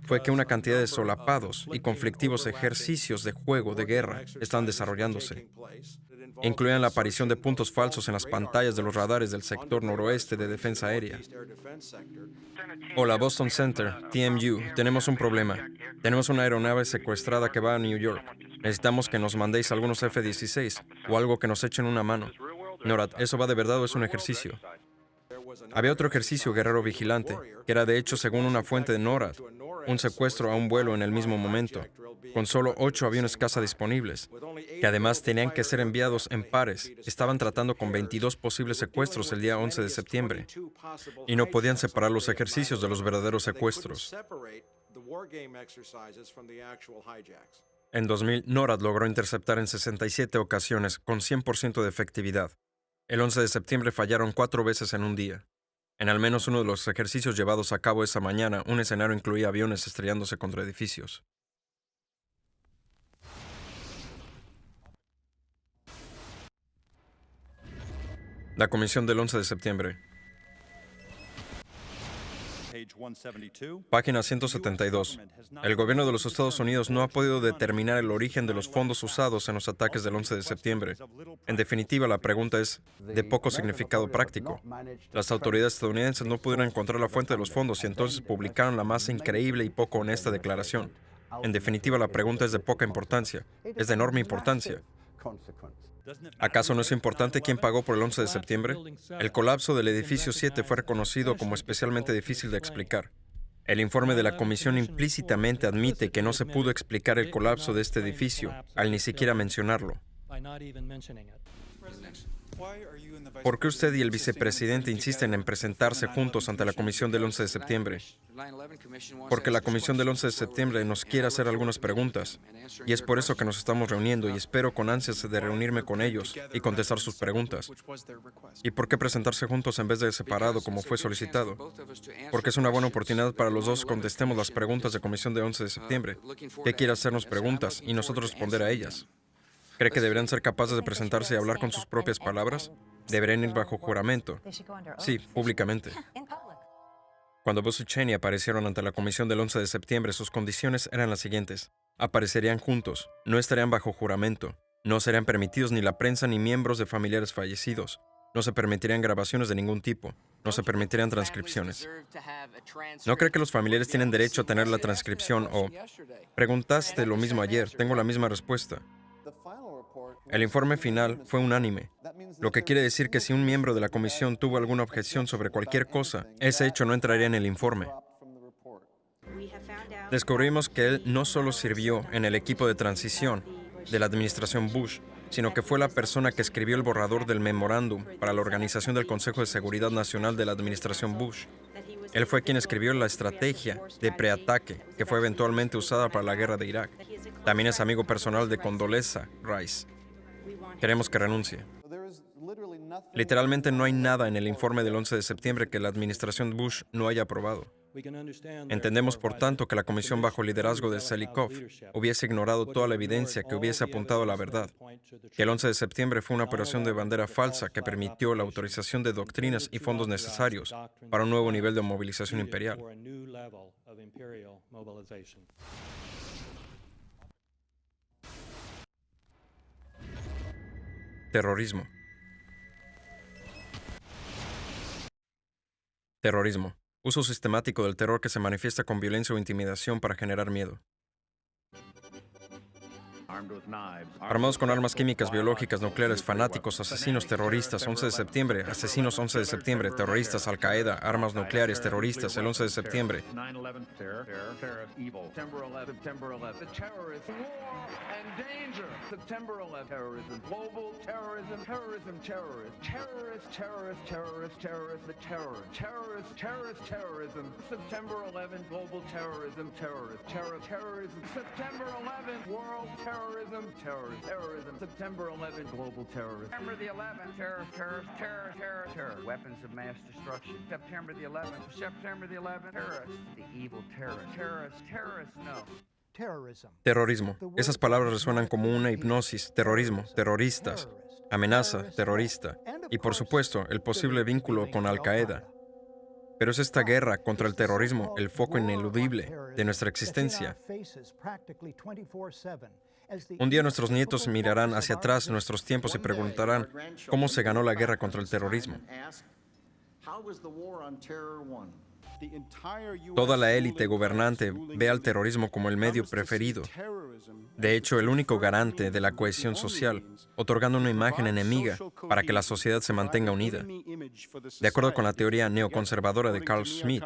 fue que una cantidad de solapados y conflictivos ejercicios de juego de guerra estaban desarrollándose. Incluían la aparición de puntos falsos en las pantallas de los radares del sector noroeste de defensa aérea. Hola, Boston Center, TMU, tenemos un problema. Tenemos una aeronave secuestrada que va a New York. Necesitamos que nos mandéis algunos F-16 o algo que nos echen una mano. NORAD, ¿eso va de verdad o es un ejercicio? Había otro ejercicio guerrero vigilante, que era de hecho, según una fuente de NORAD, un secuestro a un vuelo en el mismo momento, con solo 8 aviones caza disponibles, que además tenían que ser enviados en pares. Estaban tratando con 22 posibles secuestros el día 11 de septiembre, y no podían separar los ejercicios de los verdaderos secuestros. En 2000, NORAD logró interceptar en 67 ocasiones con 100% de efectividad. El 11 de septiembre fallaron 4 veces en un día. En al menos uno de los ejercicios llevados a cabo esa mañana, un escenario incluía aviones estrellándose contra edificios. La comisión del 11 de septiembre. Página 172. El gobierno de los Estados Unidos no ha podido determinar el origen de los fondos usados en los ataques del 11 de septiembre. En definitiva, la pregunta es de poco significado práctico. Las autoridades estadounidenses no pudieron encontrar la fuente de los fondos y entonces publicaron la más increíble y poco honesta declaración. En definitiva, la pregunta es de poca importancia. Es de enorme importancia. ¿Acaso no es importante quién pagó por el 11 de septiembre? El colapso del edificio 7 fue reconocido como especialmente difícil de explicar. El informe de la comisión implícitamente admite que no se pudo explicar el colapso de este edificio, al ni siquiera mencionarlo. ¿Por qué usted y el vicepresidente insisten en presentarse juntos ante la comisión del 11 de septiembre? Porque la comisión del 11 de septiembre nos quiere hacer algunas preguntas, y es por eso que nos estamos reuniendo, y espero con ansias de reunirme con ellos y contestar sus preguntas. ¿Y por qué presentarse juntos en vez de separado como fue solicitado? Porque es una buena oportunidad para los dos contestemos las preguntas de comisión del 11 de septiembre. ¿Qué quiere hacernos preguntas y nosotros responder a ellas? ¿Cree que deberían ser capaces de presentarse y hablar con sus propias palabras? ¿Deberían ir bajo juramento? Sí, públicamente. Cuando Bush y Cheney aparecieron ante la comisión del 11 de septiembre, sus condiciones eran las siguientes. Aparecerían juntos, no estarían bajo juramento, no serían permitidos ni la prensa ni miembros de familiares fallecidos, no se permitirían grabaciones de ningún tipo, no se permitirían transcripciones. ¿No cree que los familiares tienen derecho a tener la transcripción o preguntaste lo mismo ayer, tengo la misma respuesta? El informe final fue unánime, lo que quiere decir que si un miembro de la comisión tuvo alguna objeción sobre cualquier cosa, ese hecho no entraría en el informe. Descubrimos que él no solo sirvió en el equipo de transición de la administración Bush, sino que fue la persona que escribió el borrador del memorándum para la organización del Consejo de Seguridad Nacional de la administración Bush. Él fue quien escribió la estrategia de preataque, que fue eventualmente usada para la guerra de Irak. También es amigo personal de Condoleezza Rice. Queremos que renuncie. Literalmente no hay nada en el informe del 11 de septiembre que la administración Bush no haya aprobado. Entendemos, por tanto, que la comisión bajo el liderazgo de Zelikow hubiese ignorado toda la evidencia que hubiese apuntado a la verdad, que el 11 de septiembre fue una operación de bandera falsa que permitió la autorización de doctrinas y fondos necesarios para un nuevo nivel de movilización imperial. Terrorismo. Terrorismo. Uso sistemático del terror que se manifiesta con violencia o intimidación para generar miedo. Armados con armas químicas, biológicas, nucleares, fanáticos, asesinos, terroristas, 11 de septiembre, asesinos 11 de septiembre, terroristas, Al-Qaeda, armas nucleares, terroristas, el 11 de septiembre. September 11, global terrorism. September the 11th, terror. Weapons of mass destruction. September the 11th, terrorists. The evil terrorists, no. Terrorismo. Esas palabras resuenan como una hipnosis. Terrorismo, terroristas, amenaza, terrorista. Y por supuesto, el posible vínculo con Al-Qaeda. Pero es esta guerra contra el terrorismo el foco ineludible de nuestra existencia. Un día nuestros nietos mirarán hacia atrás nuestros tiempos y preguntarán cómo se ganó la guerra contra el terrorismo. Toda la élite gobernante ve al terrorismo como el medio preferido. De hecho, el único garante de la cohesión social, otorgando una imagen enemiga para que la sociedad se mantenga unida. De acuerdo con la teoría neoconservadora de Carl Schmitt,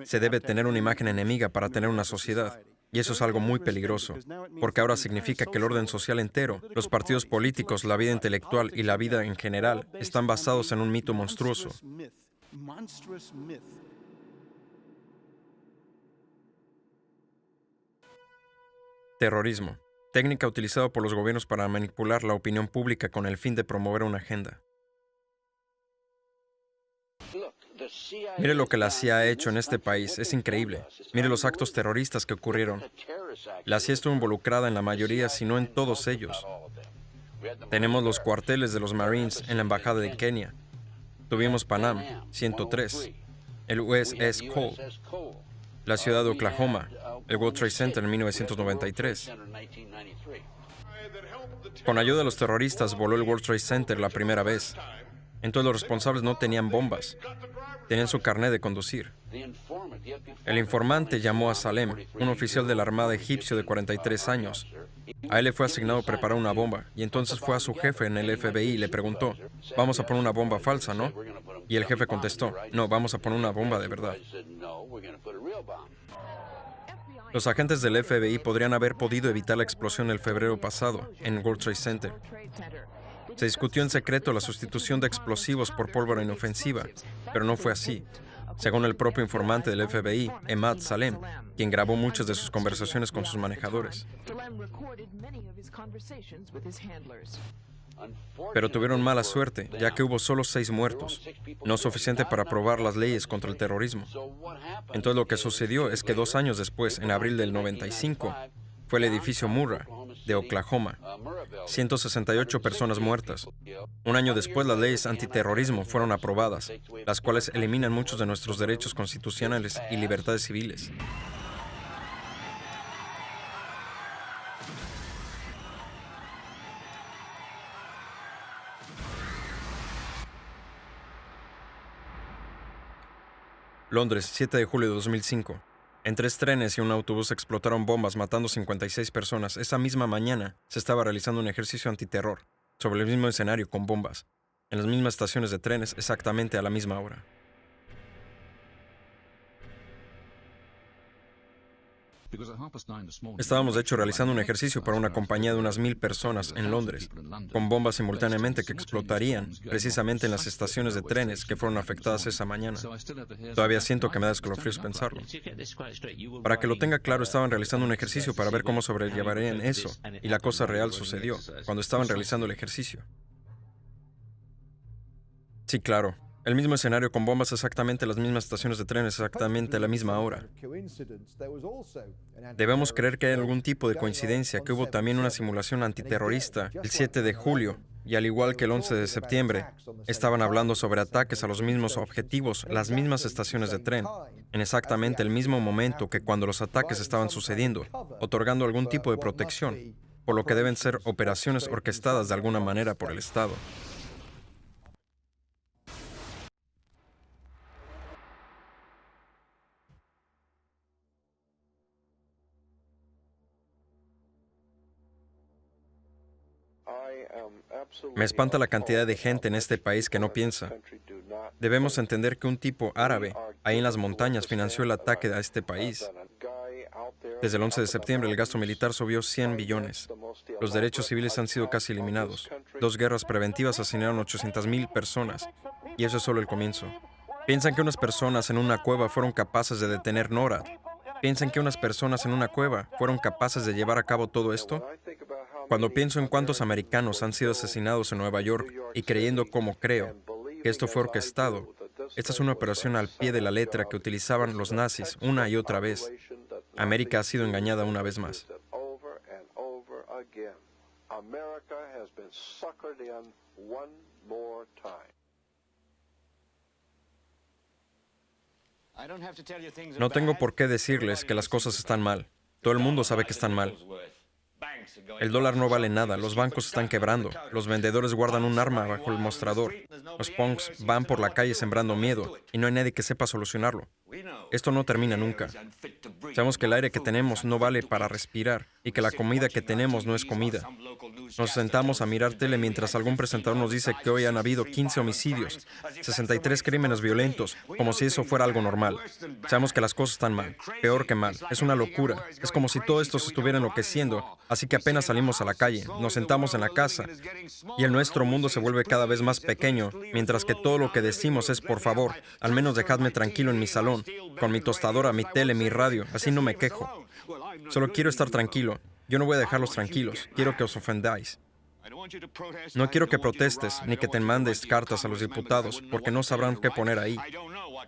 se debe tener una imagen enemiga para tener una sociedad. Y eso es algo muy peligroso, porque ahora significa que el orden social entero, los partidos políticos, la vida intelectual y la vida en general están basados en un mito monstruoso. Terrorismo. Técnica utilizada por los gobiernos para manipular la opinión pública con el fin de promover una agenda. Mire lo que la CIA ha hecho en este país, es increíble. Mire los actos terroristas que ocurrieron. La CIA estuvo involucrada en la mayoría, si no en todos ellos. Tenemos los cuarteles de los Marines en la Embajada de Kenia. Tuvimos Panam, 103, el USS Cole, la ciudad de Oklahoma, el World Trade Center en 1993. Con ayuda de los terroristas voló el World Trade Center la primera vez. Entonces los responsables no tenían bombas. Tenían su carnet de conducir. El informante llamó a Salem, un oficial de la Armada egipcio de 43 años. A él le fue asignado preparar una bomba, y entonces fue a su jefe en el FBI y le preguntó, «Vamos a poner una bomba falsa, ¿no?» Y el jefe contestó, «No, vamos a poner una bomba de verdad». Los agentes del FBI podrían haber podido evitar la explosión el febrero pasado en World Trade Center. Se discutió en secreto la sustitución de explosivos por pólvora inofensiva, pero no fue así. Según el propio informante del FBI, Emad Salem, quien grabó muchas de sus conversaciones con sus manejadores. Pero tuvieron mala suerte, ya que hubo solo 6 muertos, no suficiente para aprobar las leyes contra el terrorismo. Entonces lo que sucedió es que 2 años después, en abril del 95, fue el edificio Murrah, de Oklahoma. 168 personas muertas. Un año después, las leyes antiterrorismo fueron aprobadas, las cuales eliminan muchos de nuestros derechos constitucionales y libertades civiles. Londres, 7 de julio de 2005. En 3 trenes y un autobús explotaron bombas matando 56 personas. Esa misma mañana se estaba realizando un ejercicio antiterror, sobre el mismo escenario con bombas, en las mismas estaciones de trenes exactamente a la misma hora. Estábamos de hecho realizando un ejercicio para una compañía de unas 1000 personas en Londres, con bombas simultáneamente que explotarían precisamente en las estaciones de trenes que fueron afectadas esa mañana. Todavía siento que me da escalofríos pensarlo. Para que lo tenga claro, estaban realizando un ejercicio para ver cómo sobrellevarían eso, y la cosa real sucedió cuando estaban realizando el ejercicio. Sí, claro. El mismo escenario con bombas exactamente las mismas estaciones de trenes exactamente a la misma hora. Debemos creer que hay algún tipo de coincidencia, que hubo también una simulación antiterrorista el 7 de julio, y al igual que el 11 de septiembre, estaban hablando sobre ataques a los mismos objetivos, las mismas estaciones de tren, en exactamente el mismo momento que cuando los ataques estaban sucediendo, otorgando algún tipo de protección, por lo que deben ser operaciones orquestadas de alguna manera por el Estado. Me espanta la cantidad de gente en este país que no piensa. Debemos entender que un tipo árabe, ahí en las montañas, financió el ataque a este país. Desde el 11 de septiembre, el gasto militar subió 100 billones. Los derechos civiles han sido casi eliminados. 2 guerras preventivas asesinaron 800,000 personas. Y eso es solo el comienzo. ¿Piensan que unas personas en una cueva fueron capaces de detener NORAD? ¿Piensan que unas personas en una cueva fueron capaces de llevar a cabo todo esto? Cuando pienso en cuántos americanos han sido asesinados en Nueva York y creyendo como creo que esto fue orquestado, esta es una operación al pie de la letra que utilizaban los nazis una y otra vez. América ha sido engañada una vez más. No tengo por qué decirles que las cosas están mal. Todo el mundo sabe que están mal. El dólar no vale nada, los bancos están quebrando, los vendedores guardan un arma bajo el mostrador, los punks van por la calle sembrando miedo y no hay nadie que sepa solucionarlo. Esto no termina nunca. Sabemos que el aire que tenemos no vale para respirar y que la comida que tenemos no es comida. Nos sentamos a mirar tele mientras algún presentador nos dice que hoy han habido 15 homicidios, 63 crímenes violentos, como si eso fuera algo normal. Sabemos que las cosas están mal, peor que mal. Es una locura. Es como si todo esto se estuviera enloqueciendo, así que apenas salimos a la calle, nos sentamos en la casa y el nuestro mundo se vuelve cada vez más pequeño, mientras que todo lo que decimos es por favor, al menos dejadme tranquilo en mi salón, con mi tostadora, mi tele, mi radio, así no me quejo. Solo quiero estar tranquilo. Yo no voy a dejarlos tranquilos. Quiero que os ofendáis. No quiero que protestes ni que te mandes cartas a los diputados, porque no sabrán qué poner ahí.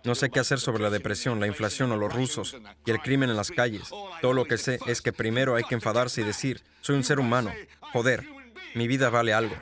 No sé qué hacer sobre la depresión, la inflación o los rusos y el crimen en las calles. Todo lo que sé es que primero hay que enfadarse y decir, soy un ser humano. Joder, mi vida vale algo.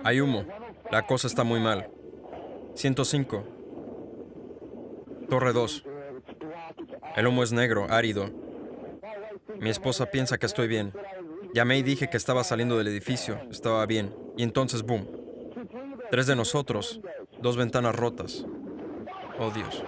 Hay humo. La cosa está muy mal. 105. Torre 2. El humo es negro, árido. Mi esposa piensa que estoy bien. Llamé y dije que estaba saliendo del edificio. Estaba bien. Y entonces, boom. 3 de nosotros. 2 ventanas rotas. Oh, Dios.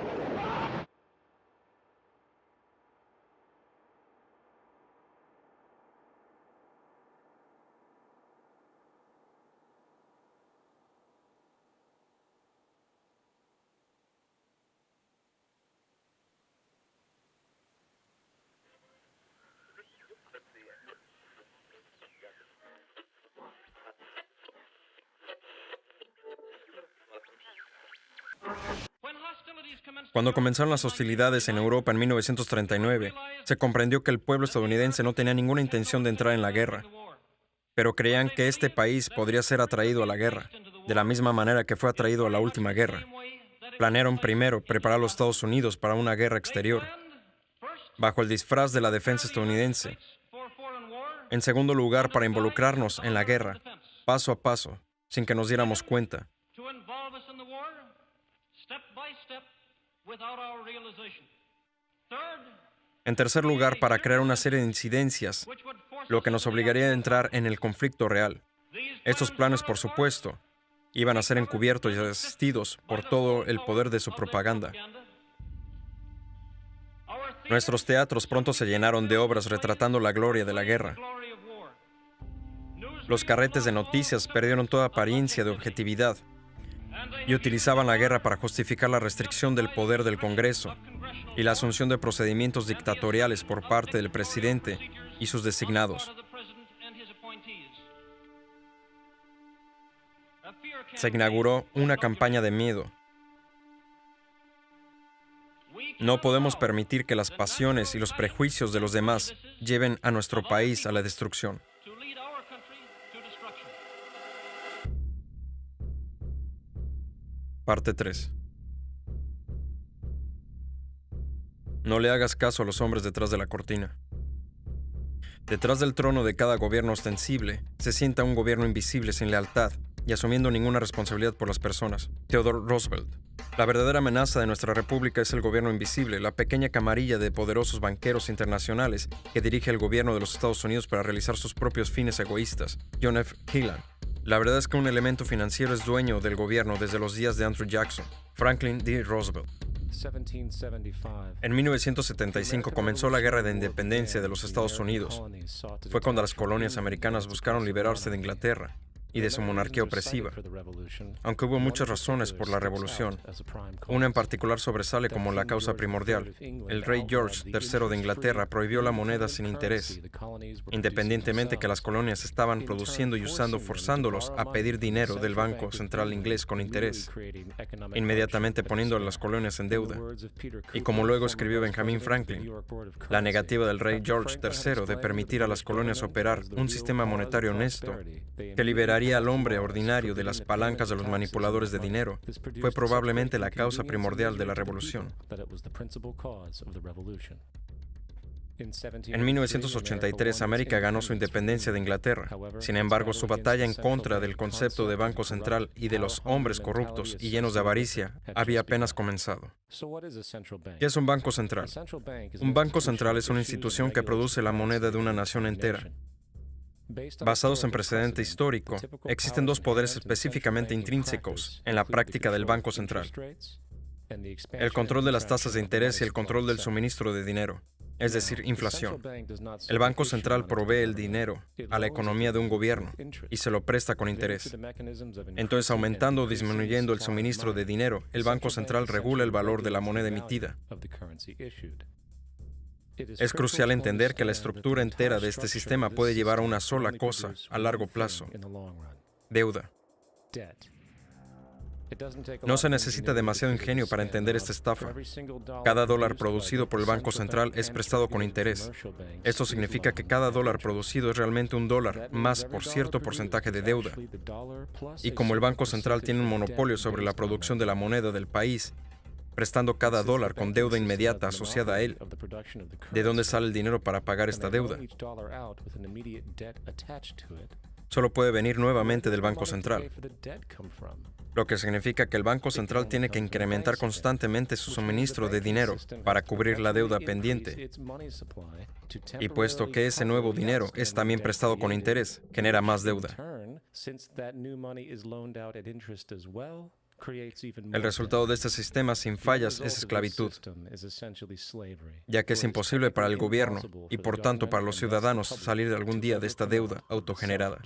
Cuando comenzaron las hostilidades en Europa en 1939, se comprendió que el pueblo estadounidense no tenía ninguna intención de entrar en la guerra, pero creían que este país podría ser atraído a la guerra, de la misma manera que fue atraído a la última guerra. Planearon primero preparar a los Estados Unidos para una guerra exterior, bajo el disfraz de la defensa estadounidense. En segundo lugar, para involucrarnos en la guerra, paso a paso, sin que nos diéramos cuenta. En tercer lugar, para crear una serie de incidencias, lo que nos obligaría a entrar en el conflicto real. Estos planes, por supuesto, iban a ser encubiertos y asistidos por todo el poder de su propaganda. Nuestros teatros pronto se llenaron de obras retratando la gloria de la guerra. Los carretes de noticias perdieron toda apariencia de objetividad y utilizaban la guerra para justificar la restricción del poder del Congreso y la asunción de procedimientos dictatoriales por parte del presidente y sus designados. Se inauguró una campaña de miedo. No podemos permitir que las pasiones y los prejuicios de los demás lleven a nuestro país a la destrucción. Parte 3. No le hagas caso a los hombres detrás de la cortina. Detrás del trono de cada gobierno ostensible se sienta un gobierno invisible sin lealtad y asumiendo ninguna responsabilidad por las personas. Theodore Roosevelt. La verdadera amenaza de nuestra república es el gobierno invisible, la pequeña camarilla de poderosos banqueros internacionales que dirige el gobierno de los Estados Unidos para realizar sus propios fines egoístas. John F. Keyland. La verdad es que un elemento financiero es dueño del gobierno desde los días de Andrew Jackson. Franklin D. Roosevelt. En 1975 comenzó la Guerra de Independencia de los Estados Unidos. Fue cuando las colonias americanas buscaron liberarse de Inglaterra y de su monarquía opresiva, aunque hubo muchas razones por la revolución. Una en particular sobresale como la causa primordial. El rey George III de Inglaterra prohibió la moneda sin interés, independientemente que las colonias estaban produciendo y usando, forzándolos a pedir dinero del Banco Central inglés con interés, inmediatamente poniendo a las colonias en deuda. Y como luego escribió Benjamin Franklin, la negativa del rey George III de permitir a las colonias operar un sistema monetario honesto que liberaría al hombre ordinario de las palancas de los manipuladores de dinero fue probablemente la causa primordial de la revolución. En 1983, América ganó su independencia de Inglaterra. Sin embargo, su batalla en contra del concepto de Banco Central y de los hombres corruptos y llenos de avaricia había apenas comenzado. ¿Qué es un banco central? Un banco central es una institución que produce la moneda de una nación entera. Basados en precedente histórico, existen dos poderes específicamente intrínsecos en la práctica del Banco Central: el control de las tasas de interés y el control del suministro de dinero, es decir, inflación. El Banco Central provee el dinero a la economía de un gobierno y se lo presta con interés. Entonces, aumentando o disminuyendo el suministro de dinero, el Banco Central regula el valor de la moneda emitida. Es crucial entender que la estructura entera de este sistema puede llevar a una sola cosa a largo plazo: deuda. No se necesita demasiado ingenio para entender esta estafa. Cada dólar producido por el Banco Central es prestado con interés. Esto significa que cada dólar producido es realmente un dólar más por cierto porcentaje de deuda. Y como el Banco Central tiene un monopolio sobre la producción de la moneda del país, prestando cada dólar con deuda inmediata asociada a él, ¿de dónde sale el dinero para pagar esta deuda? Solo puede venir nuevamente del Banco Central. lo que significa que el Banco Central tiene que incrementar constantemente su suministro de dinero para cubrir la deuda pendiente. Y puesto que ese nuevo dinero es también prestado con interés, genera más deuda. El resultado de este sistema sin fallas es esclavitud, ya que es imposible para el gobierno y por tanto para los ciudadanos salir de algún día de esta deuda autogenerada.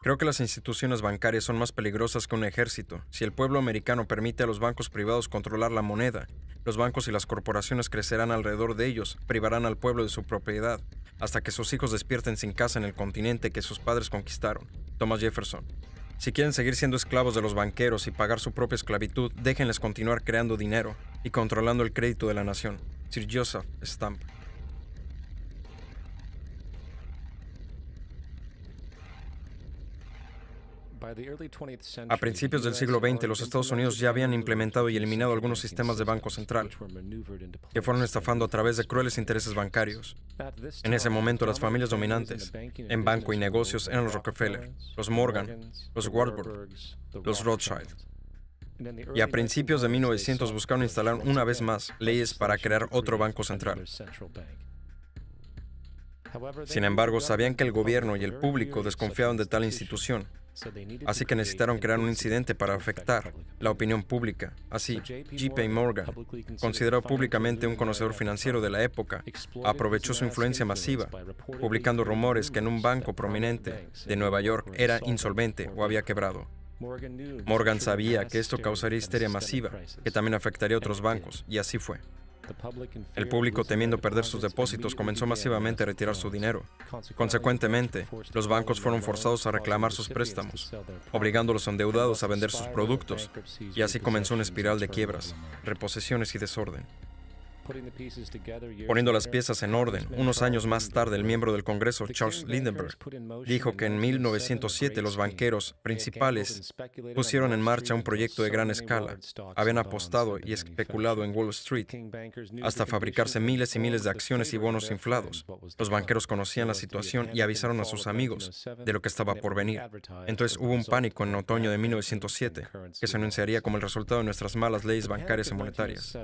Creo que las instituciones bancarias son más peligrosas que un ejército. Si el pueblo americano permite a los bancos privados controlar la moneda, los bancos y las corporaciones crecerán alrededor de ellos, privarán al pueblo de su propiedad, hasta que sus hijos despierten sin casa en el continente que sus padres conquistaron. Thomas Jefferson. Si quieren seguir siendo esclavos de los banqueros y pagar su propia esclavitud, déjenles continuar creando dinero y controlando el crédito de la nación. Sir Joseph Stamp. A principios del siglo XX, los Estados Unidos ya habían implementado y eliminado algunos sistemas de banco central, que fueron estafando a través de crueles intereses bancarios. En ese momento, las familias dominantes en banco y negocios eran los Rockefeller, los Morgan, los Warburg, los Rothschild. Y a principios de 1900 buscaron instalar una vez más leyes para crear otro banco central. Sin embargo, sabían que el gobierno y el público desconfiaban de tal institución. Así que necesitaron crear un incidente para afectar la opinión pública. Así, J.P. Morgan, considerado públicamente un conocedor financiero de la época, aprovechó su influencia masiva, publicando rumores que en un banco prominente de Nueva York era insolvente o había quebrado. Morgan sabía que esto causaría histeria masiva, que también afectaría a otros bancos, y así fue. El público, temiendo perder sus depósitos, comenzó masivamente a retirar su dinero. Consecuentemente, los bancos fueron forzados a reclamar sus préstamos, obligando a los endeudados a vender sus productos, y así comenzó una espiral de quiebras, reposesiones y desorden. Poniendo las piezas en orden, unos años más tarde, el miembro del Congreso, Charles Lindbergh, dijo que en 1907 los banqueros principales pusieron en marcha un proyecto de gran escala. Habían apostado y especulado en Wall Street hasta fabricarse miles y miles de acciones y bonos inflados. Los banqueros conocían la situación y avisaron a sus amigos de lo que estaba por venir. Entonces hubo un pánico en otoño de 1907 que se anunciaría como el resultado de nuestras malas leyes bancarias y monetarias.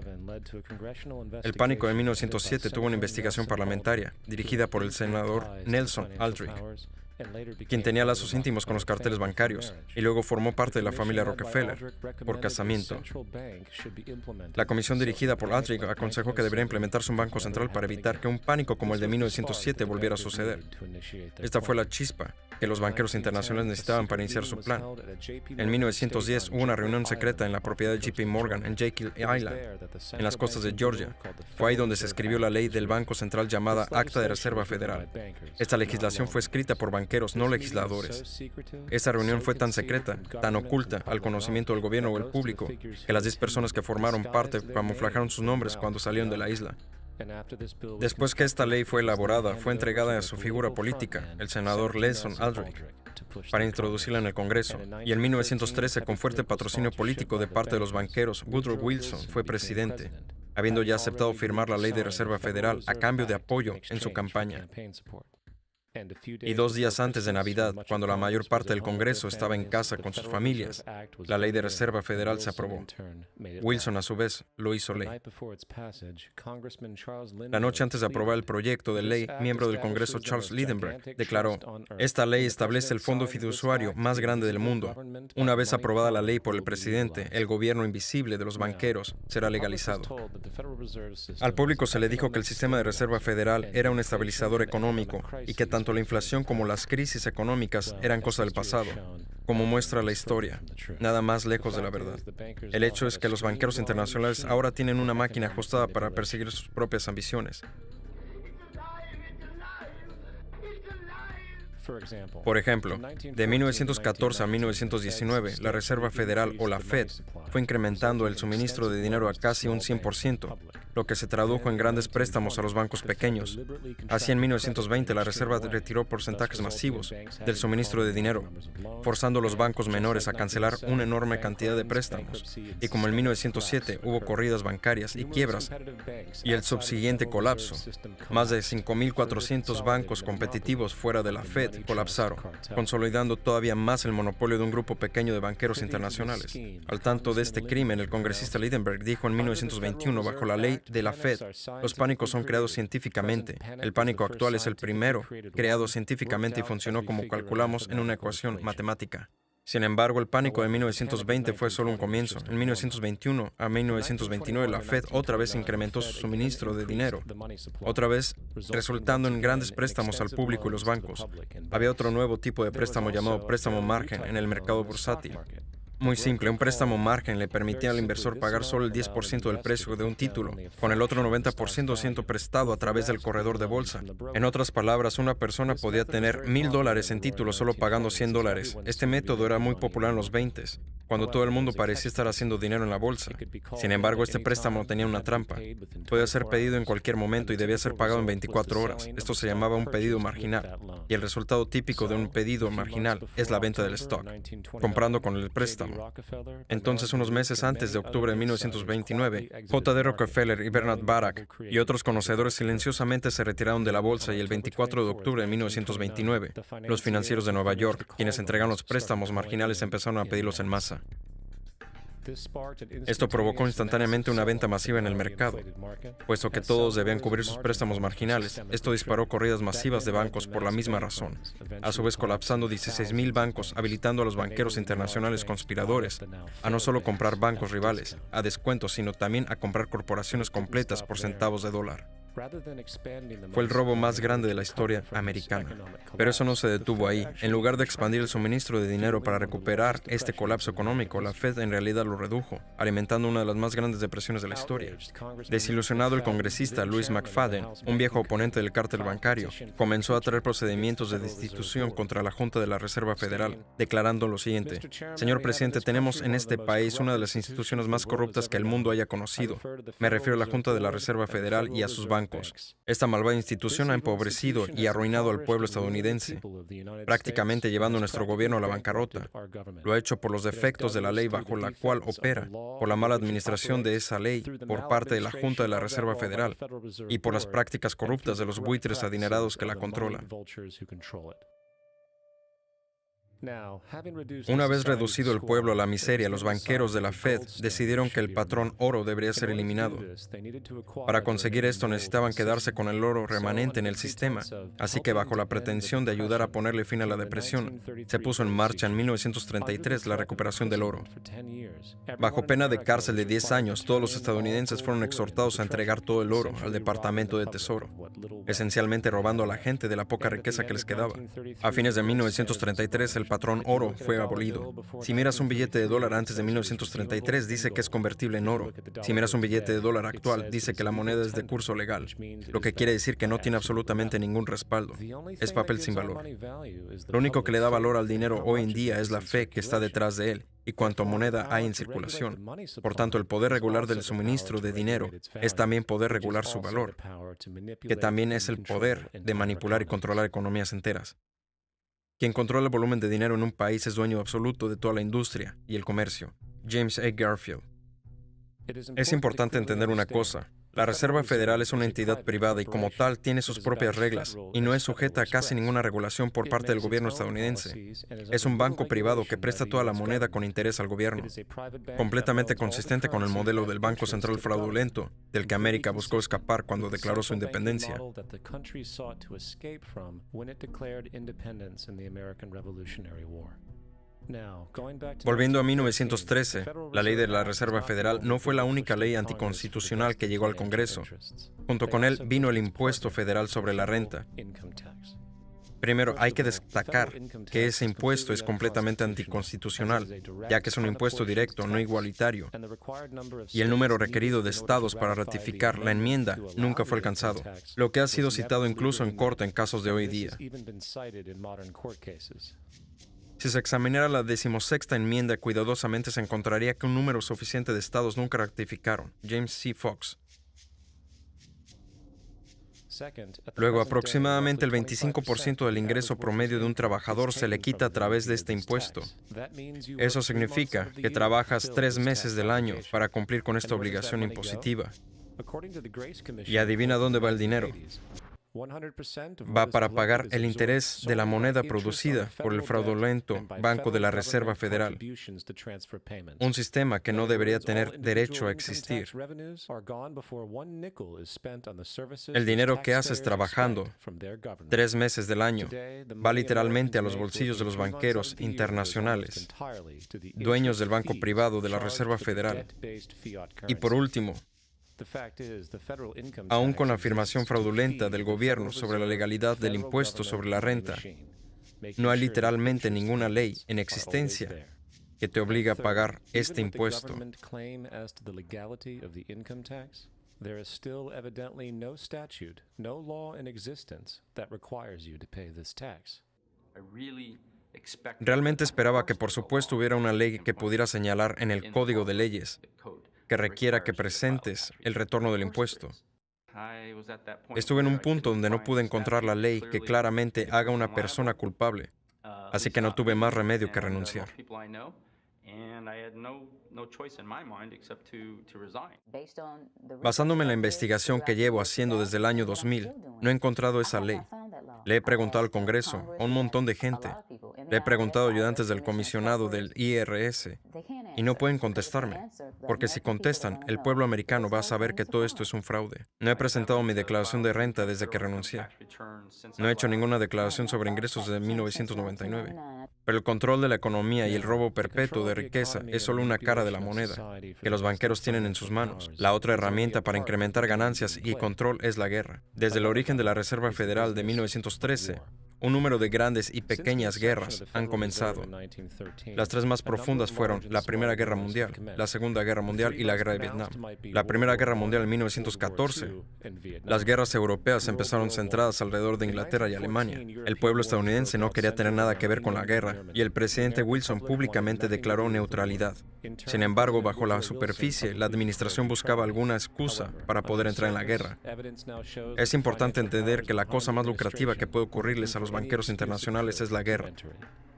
El pánico de 1907 tuvo una investigación parlamentaria dirigida por el senador Nelson Aldrich, quien tenía lazos íntimos con los carteles bancarios y luego formó parte de la familia Rockefeller por casamiento. La comisión dirigida por Aldrich aconsejó que debería implementarse un banco central para evitar que un pánico como el de 1907 volviera a suceder. Esta fue la chispa que los banqueros internacionales necesitaban para iniciar su plan. En 1910 hubo una reunión secreta en la propiedad de J.P. Morgan en Jekyll Island, en las costas de Georgia. Fue ahí donde se escribió la ley del Banco Central llamada Acta de Reserva Federal. Esta legislación fue escrita por banqueros, no legisladores. Esta reunión fue tan secreta, tan oculta al conocimiento del gobierno o el público, que las 10 personas que formaron parte camuflajaron sus nombres cuando salieron de la isla. Después que esta ley fue elaborada, fue entregada a su figura política, el senador Nelson Aldrich, para introducirla en el Congreso. Y en 1913, con fuerte patrocinio político de parte de los banqueros, Woodrow Wilson fue presidente, habiendo ya aceptado firmar la Ley de Reserva Federal a cambio de apoyo en su campaña. Y 2 días antes de Navidad, cuando la mayor parte del Congreso estaba en casa con sus familias, la Ley de Reserva Federal se aprobó. Wilson, a su vez, lo hizo ley. La noche antes de aprobar el proyecto de ley, miembro del Congreso Charles Lindbergh declaró: "Esta ley establece el fondo fiduciario más grande del mundo. Una vez aprobada la ley por el presidente, el gobierno invisible de los banqueros será legalizado". Al público se le dijo que el sistema de Reserva Federal era un estabilizador económico y que tanto la inflación como las crisis económicas eran cosa del pasado, como muestra la historia, nada más lejos de la verdad. El hecho es que los banqueros internacionales ahora tienen una máquina ajustada para perseguir sus propias ambiciones. Por ejemplo, de 1914 a 1919, la Reserva Federal o la Fed fue incrementando el suministro de dinero a casi un 100%, lo que se tradujo en grandes préstamos a los bancos pequeños. Así, en 1920, la Reserva retiró porcentajes masivos del suministro de dinero, forzando a los bancos menores a cancelar una enorme cantidad de préstamos. Y como en 1907 hubo corridas bancarias y quiebras y el subsiguiente colapso, más de 5.400 bancos competitivos fuera de la Fed colapsaron, consolidando todavía más el monopolio de un grupo pequeño de banqueros internacionales. Al tanto de este crimen, el congresista Lidenberg dijo en 1921, bajo la ley de la Fed, los pánicos son creados científicamente. El pánico actual es el primero creado científicamente y funcionó como calculamos en una ecuación matemática. Sin embargo, el pánico de 1920 fue solo un comienzo. En 1921 a 1929, la Fed otra vez incrementó su suministro de dinero, otra vez resultando en grandes préstamos al público y los bancos. Había otro nuevo tipo de préstamo llamado préstamo margen en el mercado bursátil. Muy simple, un préstamo margen le permitía al inversor pagar solo el 10% del precio de un título, con el otro 90% siendo prestado a través del corredor de bolsa. En otras palabras, una persona podía tener $1,000 en títulos solo pagando $100. Este método era muy popular en los 20s, cuando todo el mundo parecía estar haciendo dinero en la bolsa. Sin embargo, este préstamo tenía una trampa. Podía ser pedido en cualquier momento y debía ser pagado en 24 horas. Esto se llamaba un pedido marginal. Y el resultado típico de un pedido marginal es la venta del stock, comprando con el préstamo. Entonces, unos meses antes de octubre de 1929, J.D. Rockefeller y Bernard Barak y otros conocedores silenciosamente se retiraron de la bolsa y el 24 de octubre de 1929, los financieros de Nueva York, quienes entregaron los préstamos marginales, empezaron a pedirlos en masa. Esto provocó instantáneamente una venta masiva en el mercado, puesto que todos debían cubrir sus préstamos marginales. Esto disparó corridas masivas de bancos por la misma razón, a su vez colapsando 16,000 bancos, habilitando a los banqueros internacionales conspiradores a no solo comprar bancos rivales a descuento, sino también a comprar corporaciones completas por centavos de dólar. Fue el robo más grande de la historia americana. Pero eso no se detuvo ahí. En lugar de expandir el suministro de dinero para recuperar este colapso económico, la Fed en realidad lo redujo, alimentando una de las más grandes depresiones de la historia. Desilusionado, el congresista Louis McFadden, un viejo oponente del cártel bancario, comenzó a traer procedimientos de destitución contra la Junta de la Reserva Federal, declarando lo siguiente: Señor presidente, tenemos en este país una de las instituciones más corruptas que el mundo haya conocido. Me refiero a la Junta de la Reserva Federal y a sus bancos. Esta malvada institución ha empobrecido y arruinado al pueblo estadounidense, prácticamente llevando nuestro gobierno a la bancarrota. Lo ha hecho por los defectos de la ley bajo la cual opera, por la mala administración de esa ley por parte de la Junta de la Reserva Federal y por las prácticas corruptas de los buitres adinerados que la controlan. Una vez reducido el pueblo a la miseria, los banqueros de la Fed decidieron que el patrón oro debería ser eliminado. Para conseguir esto necesitaban quedarse con el oro remanente en el sistema, así que bajo la pretensión de ayudar a ponerle fin a la depresión, se puso en marcha en 1933 la recuperación del oro. Bajo pena de cárcel de 10 años, todos los estadounidenses fueron exhortados a entregar todo el oro al Departamento de Tesoro, esencialmente robando a la gente de la poca riqueza que les quedaba. A fines de 1933, el patrón oro fue abolido. Si miras un billete de dólar antes de 1933, dice que es convertible en oro. Si miras un billete de dólar actual, dice que la moneda es de curso legal, lo que quiere decir que no tiene absolutamente ningún respaldo. Es papel sin valor. Lo único que le da valor al dinero hoy en día es la fe que está detrás de él y cuánta moneda hay en circulación. Por tanto, el poder regular del suministro de dinero es también poder regular su valor, que también es el poder de manipular y controlar economías enteras. Quien controla el volumen de dinero en un país es dueño absoluto de toda la industria y el comercio. James A. Garfield. Es importante entender una cosa. La Reserva Federal es una entidad privada y como tal tiene sus propias reglas y no es sujeta a casi ninguna regulación por parte del gobierno estadounidense. Es un banco privado que presta toda la moneda con interés al gobierno, completamente consistente con el modelo del Banco Central fraudulento del que América buscó escapar cuando declaró su independencia. Volviendo a 1913, la ley de la Reserva Federal no fue la única ley anticonstitucional que llegó al Congreso. Junto con él vino el impuesto federal sobre la renta. Primero, hay que destacar que ese impuesto es completamente anticonstitucional, ya que es un impuesto directo, no igualitario, y el número requerido de estados para ratificar la enmienda nunca fue alcanzado, lo que ha sido citado incluso en corte en casos de hoy día. Si se examinara la 16ª enmienda cuidadosamente, se encontraría que un número suficiente de estados nunca ratificaron. James C. Fox. Luego, aproximadamente el 25% del ingreso promedio de un trabajador se le quita a través de este impuesto. Eso significa que trabajas 3 meses del año para cumplir con esta obligación impositiva. Y adivina dónde va el dinero. Va para pagar el interés de la moneda producida por el fraudulento Banco de la Reserva Federal, un sistema que no debería tener derecho a existir. El dinero que haces trabajando 3 meses del año va literalmente a los bolsillos de los banqueros internacionales, dueños del banco privado de la Reserva Federal. Y por último, aún con la afirmación fraudulenta del gobierno sobre la legalidad del impuesto sobre la renta, no hay literalmente ninguna ley en existencia que te obligue a pagar este impuesto. Realmente esperaba que por supuesto hubiera una ley que pudiera señalar en el Código de Leyes que requiera que presentes el retorno del impuesto. Estuve en un punto donde no pude encontrar la ley que claramente haga una persona culpable, así que no tuve más remedio que renunciar. Basándome en la investigación que llevo haciendo desde el año 2000, no he encontrado esa ley. Le he preguntado al Congreso, a un montón de gente. Le he preguntado a ayudantes del comisionado del IRS y no pueden contestarme, porque si contestan, el pueblo americano va a saber que todo esto es un fraude. No he presentado mi declaración de renta desde que renuncié. No he hecho ninguna declaración sobre ingresos desde 1999. Pero el control de la economía y el robo perpetuo de riqueza es solo una cara de la moneda que los banqueros tienen en sus manos. La otra herramienta para incrementar ganancias y control es la guerra. Desde el origen de la Reserva Federal de 1913, un número de grandes y pequeñas guerras han comenzado. Las 3 más profundas fueron la Primera Guerra Mundial, la Segunda Guerra Mundial y la Guerra de Vietnam. La Primera Guerra Mundial en 1914. Las guerras europeas empezaron centradas alrededor de Inglaterra y Alemania. El pueblo estadounidense no quería tener nada que ver con la guerra y el presidente Wilson públicamente declaró neutralidad. Sin embargo, bajo la superficie, la administración buscaba alguna excusa para poder entrar en la guerra. Es importante entender que la cosa más lucrativa que puede ocurrirles a los banqueros internacionales es la guerra,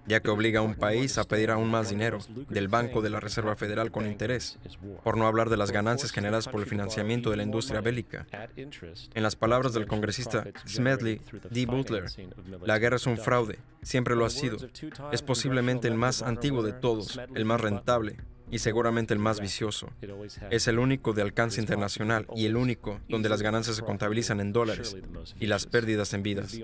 ya que obliga a un país a pedir aún más dinero del Banco de la Reserva Federal con interés, por no hablar de las ganancias generadas por el financiamiento de la industria bélica. En las palabras del congresista Smedley D. Butler, la guerra es un fraude, siempre lo ha sido. Es posiblemente el más antiguo de todos, el más rentable y seguramente el más vicioso. Es el único de alcance internacional y el único donde las ganancias se contabilizan en dólares y las pérdidas en vidas.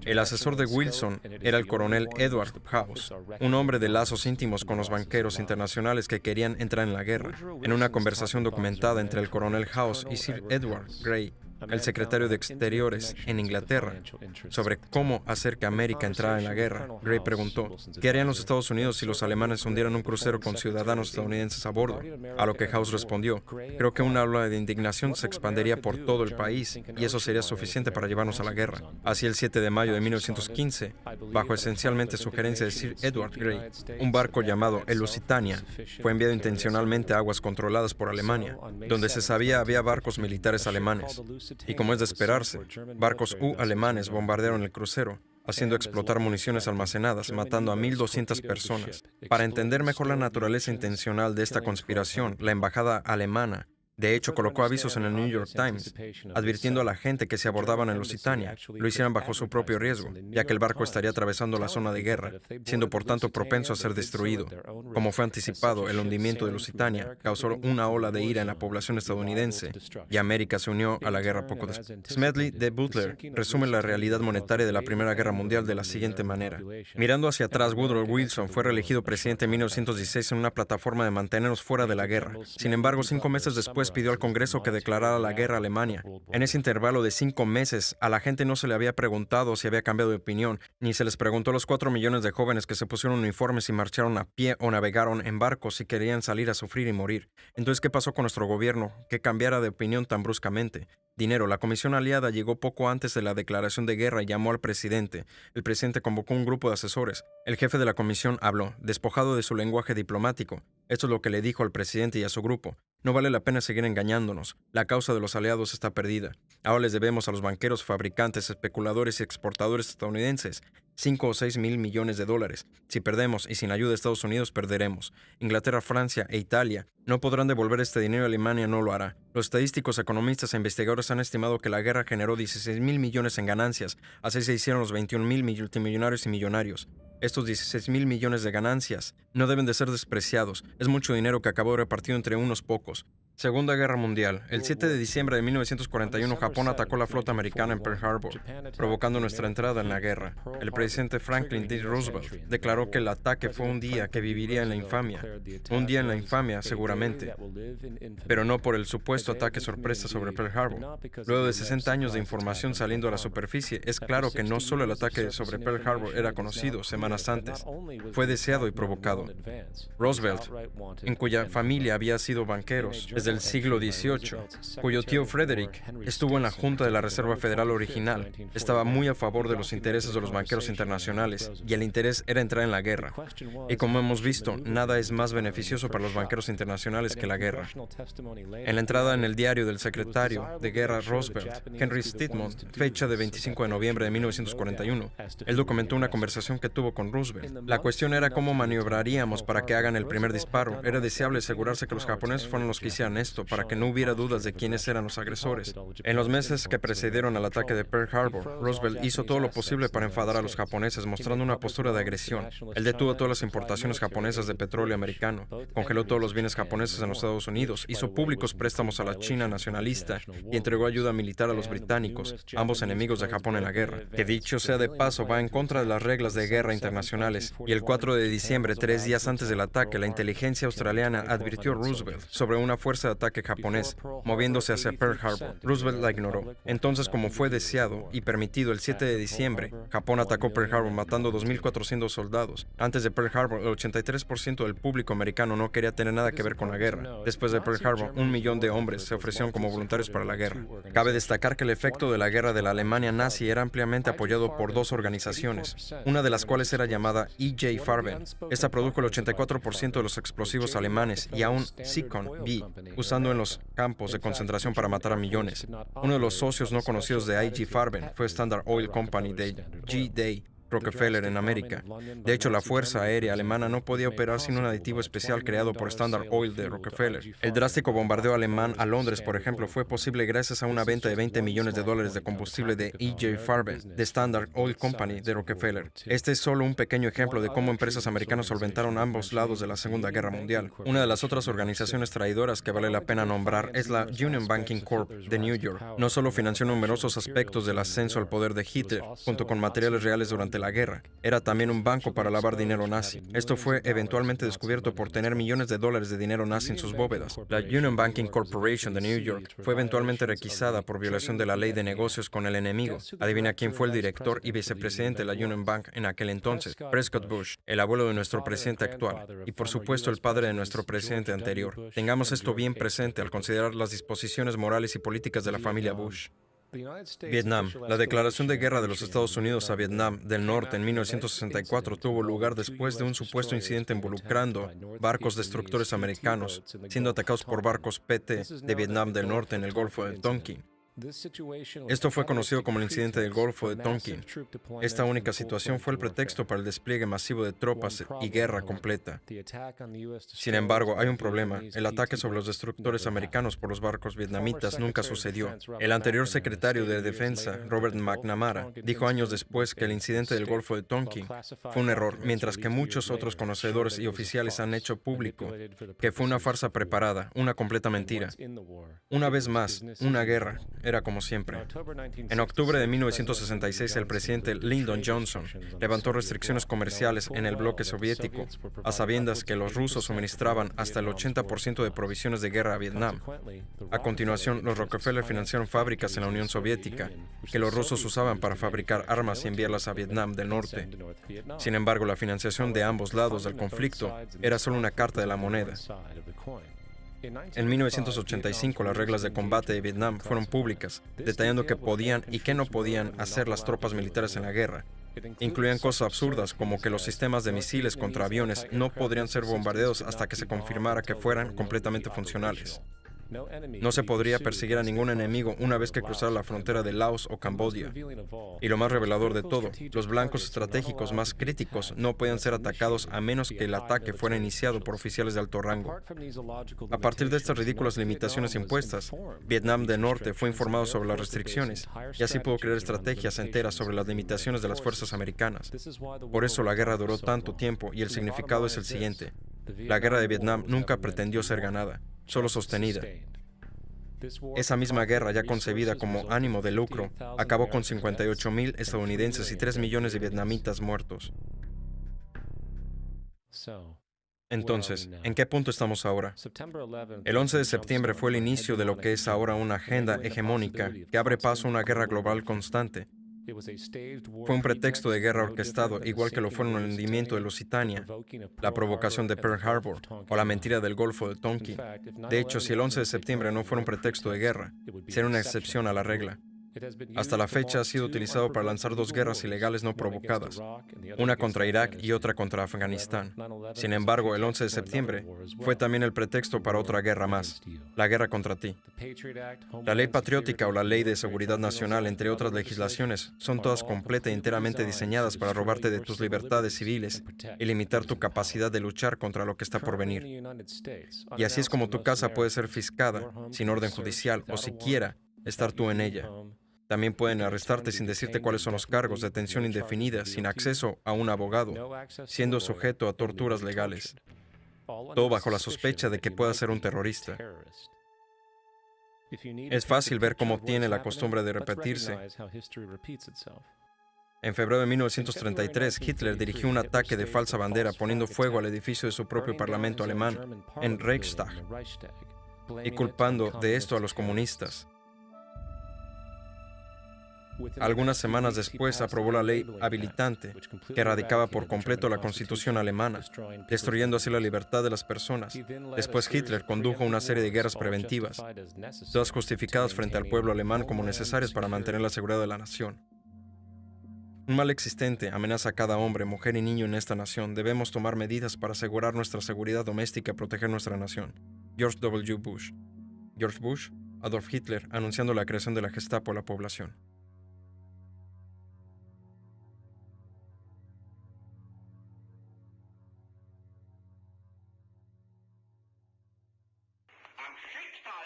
El asesor de Wilson era el coronel Edward House, un hombre de lazos íntimos con los banqueros internacionales que querían entrar en la guerra. En una conversación documentada entre el coronel House y Sir Edward Grey, el secretario de Exteriores en Inglaterra, sobre cómo hacer que América entrara en la guerra, Gray preguntó, ¿qué harían los Estados Unidos si los alemanes hundieran un crucero con ciudadanos estadounidenses a bordo? A lo que House respondió, creo que una ola de indignación se expandería por todo el país y eso sería suficiente para llevarnos a la guerra. Así el 7 de mayo de 1915, bajo esencialmente sugerencia de Sir Edward Grey, un barco llamado el Lusitania fue enviado intencionalmente a aguas controladas por Alemania, donde se sabía había barcos militares alemanes. Y como es de esperarse, barcos alemanes bombardearon el crucero, haciendo explotar municiones almacenadas, matando a 1,200 personas. Para entender mejor la naturaleza intencional de esta conspiración, la embajada alemana de hecho, colocó avisos en el New York Times, advirtiendo a la gente que si abordaban el Lusitania, lo hicieran bajo su propio riesgo, ya que el barco estaría atravesando la zona de guerra, siendo por tanto propenso a ser destruido. Como fue anticipado, el hundimiento de Lusitania causó una ola de ira en la población estadounidense, y América se unió a la guerra poco después. Smedley D. Butler resume la realidad monetaria de la Primera Guerra Mundial de la siguiente manera. Mirando hacia atrás, Woodrow Wilson fue reelegido presidente en 1916 en una plataforma de mantenernos fuera de la guerra. Sin embargo, 5 meses después pidió al Congreso que declarara la guerra a Alemania. En ese intervalo de 5 meses, a la gente no se le había preguntado si había cambiado de opinión, ni se les preguntó a los 4 millones de jóvenes que se pusieron uniformes y marcharon a pie o navegaron en barcos si querían salir a sufrir y morir. Entonces, ¿qué pasó con nuestro gobierno que cambiara de opinión tan bruscamente? Dinero. La comisión aliada llegó poco antes de la declaración de guerra y llamó al presidente. El presidente convocó un grupo de asesores. El jefe de la comisión habló, despojado de su lenguaje diplomático. Esto es lo que le dijo al presidente y a su grupo. No vale la pena seguir engañándonos. La causa de los aliados está perdida. Ahora les debemos a los banqueros, fabricantes, especuladores y exportadores estadounidenses 5 o 6 mil millones de dólares. Si perdemos y sin ayuda de Estados Unidos, perderemos. Inglaterra, Francia e Italia no podrán devolver este dinero y Alemania no lo hará. Los estadísticos, economistas e investigadores han estimado que la guerra generó 16 mil millones en ganancias. Así se hicieron los 21 mil multimillonarios y millonarios. Estos 16 mil millones de ganancias no deben de ser despreciados. Es mucho dinero que acabó repartido entre unos pocos. Segunda Guerra Mundial. El 7 de diciembre de 1941, Japón atacó la flota americana en Pearl Harbor, provocando nuestra entrada en la guerra. El presidente Franklin D. Roosevelt declaró que el ataque fue un día que viviría en la infamia. Un día en la infamia, seguramente, pero no por el supuesto ataque sorpresa sobre Pearl Harbor. Luego de 60 años de información saliendo a la superficie, es claro que no solo el ataque sobre Pearl Harbor era conocido semanas antes, fue deseado y provocado. Roosevelt, en cuya familia había sido banqueros desde el siglo XVIII, cuyo tío Frederick estuvo en la Junta de la Reserva Federal original, estaba muy a favor de los intereses de los banqueros internacionales, y el interés era entrar en la guerra. Y como hemos visto, nada es más beneficioso para los banqueros internacionales que la guerra. En la entrada en el diario del secretario de Guerra Roosevelt, Henry Stedman, fecha de 25 de noviembre de 1941, él documentó una conversación que tuvo con Roosevelt. La cuestión era cómo maniobraríamos para que hagan el primer disparo. Era deseable asegurarse que los japoneses fueran los que hicieran esto, para que no hubiera dudas de quiénes eran los agresores. En los meses que precedieron al ataque de Pearl Harbor, Roosevelt hizo todo lo posible para enfadar a los japoneses, mostrando una postura de agresión. Él detuvo todas las importaciones japonesas de petróleo americano, congeló todos los bienes japoneses en los Estados Unidos, hizo públicos préstamos a la China nacionalista y entregó ayuda militar a los británicos, ambos enemigos de Japón en la guerra, que dicho sea de paso va en contra de las reglas de guerra internacionales. Y el 4 de diciembre, 3 días antes del ataque, la inteligencia australiana advirtió a Roosevelt sobre una fuerza de ataque japonés moviéndose hacia Pearl Harbor. Roosevelt la ignoró. Entonces, como fue deseado y permitido, el 7 de diciembre, Japón atacó Pearl Harbor matando 2.400 soldados. Antes de Pearl Harbor, el 83% del público americano no quería tener nada que ver con la guerra. Después de Pearl Harbor, 1 millón de hombres se ofrecieron como voluntarios para la guerra. Cabe destacar que el efecto de la guerra de la Alemania nazi era ampliamente apoyado por dos organizaciones, una de las cuales era llamada E.J. Farben. Esta produjo el 84% de los explosivos alemanes y aún Zyklon B, usando en los campos de concentración para matar a millones. Uno de los socios no conocidos de I.G. Farben fue Standard Oil Company de G. Day Rockefeller en América. De hecho, la Fuerza Aérea Alemana no podía operar sin un aditivo especial creado por Standard Oil de Rockefeller. El drástico bombardeo alemán a Londres, por ejemplo, fue posible gracias a una venta de $20 millones de combustible de E.J. Farben, de Standard Oil Company de Rockefeller. Este es solo un pequeño ejemplo de cómo empresas americanas solventaron ambos lados de la Segunda Guerra Mundial. Una de las otras organizaciones traidoras que vale la pena nombrar es la Union Banking Corp de New York. No solo financió numerosos aspectos del ascenso al poder de Hitler, junto con materiales reales durante la guerra, era también un banco para lavar dinero nazi. Esto fue eventualmente descubierto por tener millones de dólares de dinero nazi en sus bóvedas. La Union Banking Corporation de New York fue eventualmente requisada por violación de la ley de negocios con el enemigo. Adivina quién fue el director y vicepresidente de la Union Bank en aquel entonces: Prescott Bush, el abuelo de nuestro presidente actual, y por supuesto el padre de nuestro presidente anterior. Tengamos esto bien presente al considerar las disposiciones morales y políticas de la familia Bush. Vietnam. La declaración de guerra de los Estados Unidos a Vietnam del Norte en 1964 tuvo lugar después de un supuesto incidente involucrando barcos destructores americanos siendo atacados por barcos PT de Vietnam del Norte en el Golfo de Tonkin. Esto fue conocido como el incidente del Golfo de Tonkin. Esta única situación fue el pretexto para el despliegue masivo de tropas y guerra completa. Sin embargo, hay un problema. El ataque sobre los destructores americanos por los barcos vietnamitas nunca sucedió. El anterior secretario de Defensa, Robert McNamara, dijo años después que el incidente del Golfo de Tonkin fue un error, mientras que muchos otros conocedores y oficiales han hecho público que fue una farsa preparada, una completa mentira. Una vez más, una guerra. Era como siempre. En octubre de 1966, el presidente Lyndon Johnson levantó restricciones comerciales en el bloque soviético, a sabiendas que los rusos suministraban hasta el 80% de provisiones de guerra a Vietnam. A continuación, los Rockefeller financiaron fábricas en la Unión Soviética, que los rusos usaban para fabricar armas y enviarlas a Vietnam del Norte. Sin embargo, la financiación de ambos lados del conflicto era solo una carta de la moneda. En 1985, las reglas de combate de Vietnam fueron públicas, detallando qué podían y qué no podían hacer las tropas militares en la guerra. Incluían cosas absurdas como que los sistemas de misiles contra aviones no podrían ser bombardeados hasta que se confirmara que fueran completamente funcionales. No se podría perseguir a ningún enemigo una vez que cruzara la frontera de Laos o Camboya. Y lo más revelador de todo, los blancos estratégicos más críticos no podían ser atacados a menos que el ataque fuera iniciado por oficiales de alto rango. A partir de estas ridículas limitaciones impuestas, Vietnam del Norte fue informado sobre las restricciones y así pudo crear estrategias enteras sobre las limitaciones de las fuerzas americanas. Por eso la guerra duró tanto tiempo y el significado es el siguiente. La guerra de Vietnam nunca pretendió ser ganada, solo sostenida. Esa misma guerra, ya concebida como ánimo de lucro, acabó con 58,000 estadounidenses y 3 millones de vietnamitas muertos. Entonces, ¿en qué punto estamos ahora? El 11 de septiembre fue el inicio de lo que es ahora una agenda hegemónica que abre paso a una guerra global constante. Fue un pretexto de guerra orquestado, igual que lo fueron el hundimiento de Lusitania, la provocación de Pearl Harbor o la mentira del Golfo de Tonkin. De hecho, si el 11 de septiembre no fuera un pretexto de guerra, sería una excepción a la regla. Hasta la fecha ha sido utilizado para lanzar 2 guerras ilegales no provocadas, una contra Irak y otra contra Afganistán. Sin embargo, el 11 de septiembre fue también el pretexto para otra guerra más, la guerra contra ti. La ley patriótica o la ley de seguridad nacional, entre otras legislaciones, son todas completa e enteramente diseñadas para robarte de tus libertades civiles y limitar tu capacidad de luchar contra lo que está por venir. Y así es como tu casa puede ser fiscada, sin orden judicial o siquiera estar tú en ella. También pueden arrestarte sin decirte cuáles son los cargos, detención indefinida, sin acceso a un abogado, siendo sujeto a torturas legales. Todo bajo la sospecha de que pueda ser un terrorista. Es fácil ver cómo tiene la costumbre de repetirse. En febrero de 1933, Hitler dirigió un ataque de falsa bandera poniendo fuego al edificio de su propio parlamento alemán, en Reichstag, y culpando de esto a los comunistas. Algunas semanas después aprobó la ley habilitante, que erradicaba por completo la Constitución alemana, destruyendo así la libertad de las personas. Después Hitler condujo una serie de guerras preventivas, todas justificadas frente al pueblo alemán como necesarias para mantener la seguridad de la nación. Un mal existente amenaza a cada hombre, mujer y niño en esta nación. Debemos tomar medidas para asegurar nuestra seguridad doméstica y proteger nuestra nación. George W. Bush. George Bush, Adolf Hitler, anunciando la creación de la Gestapo a la población.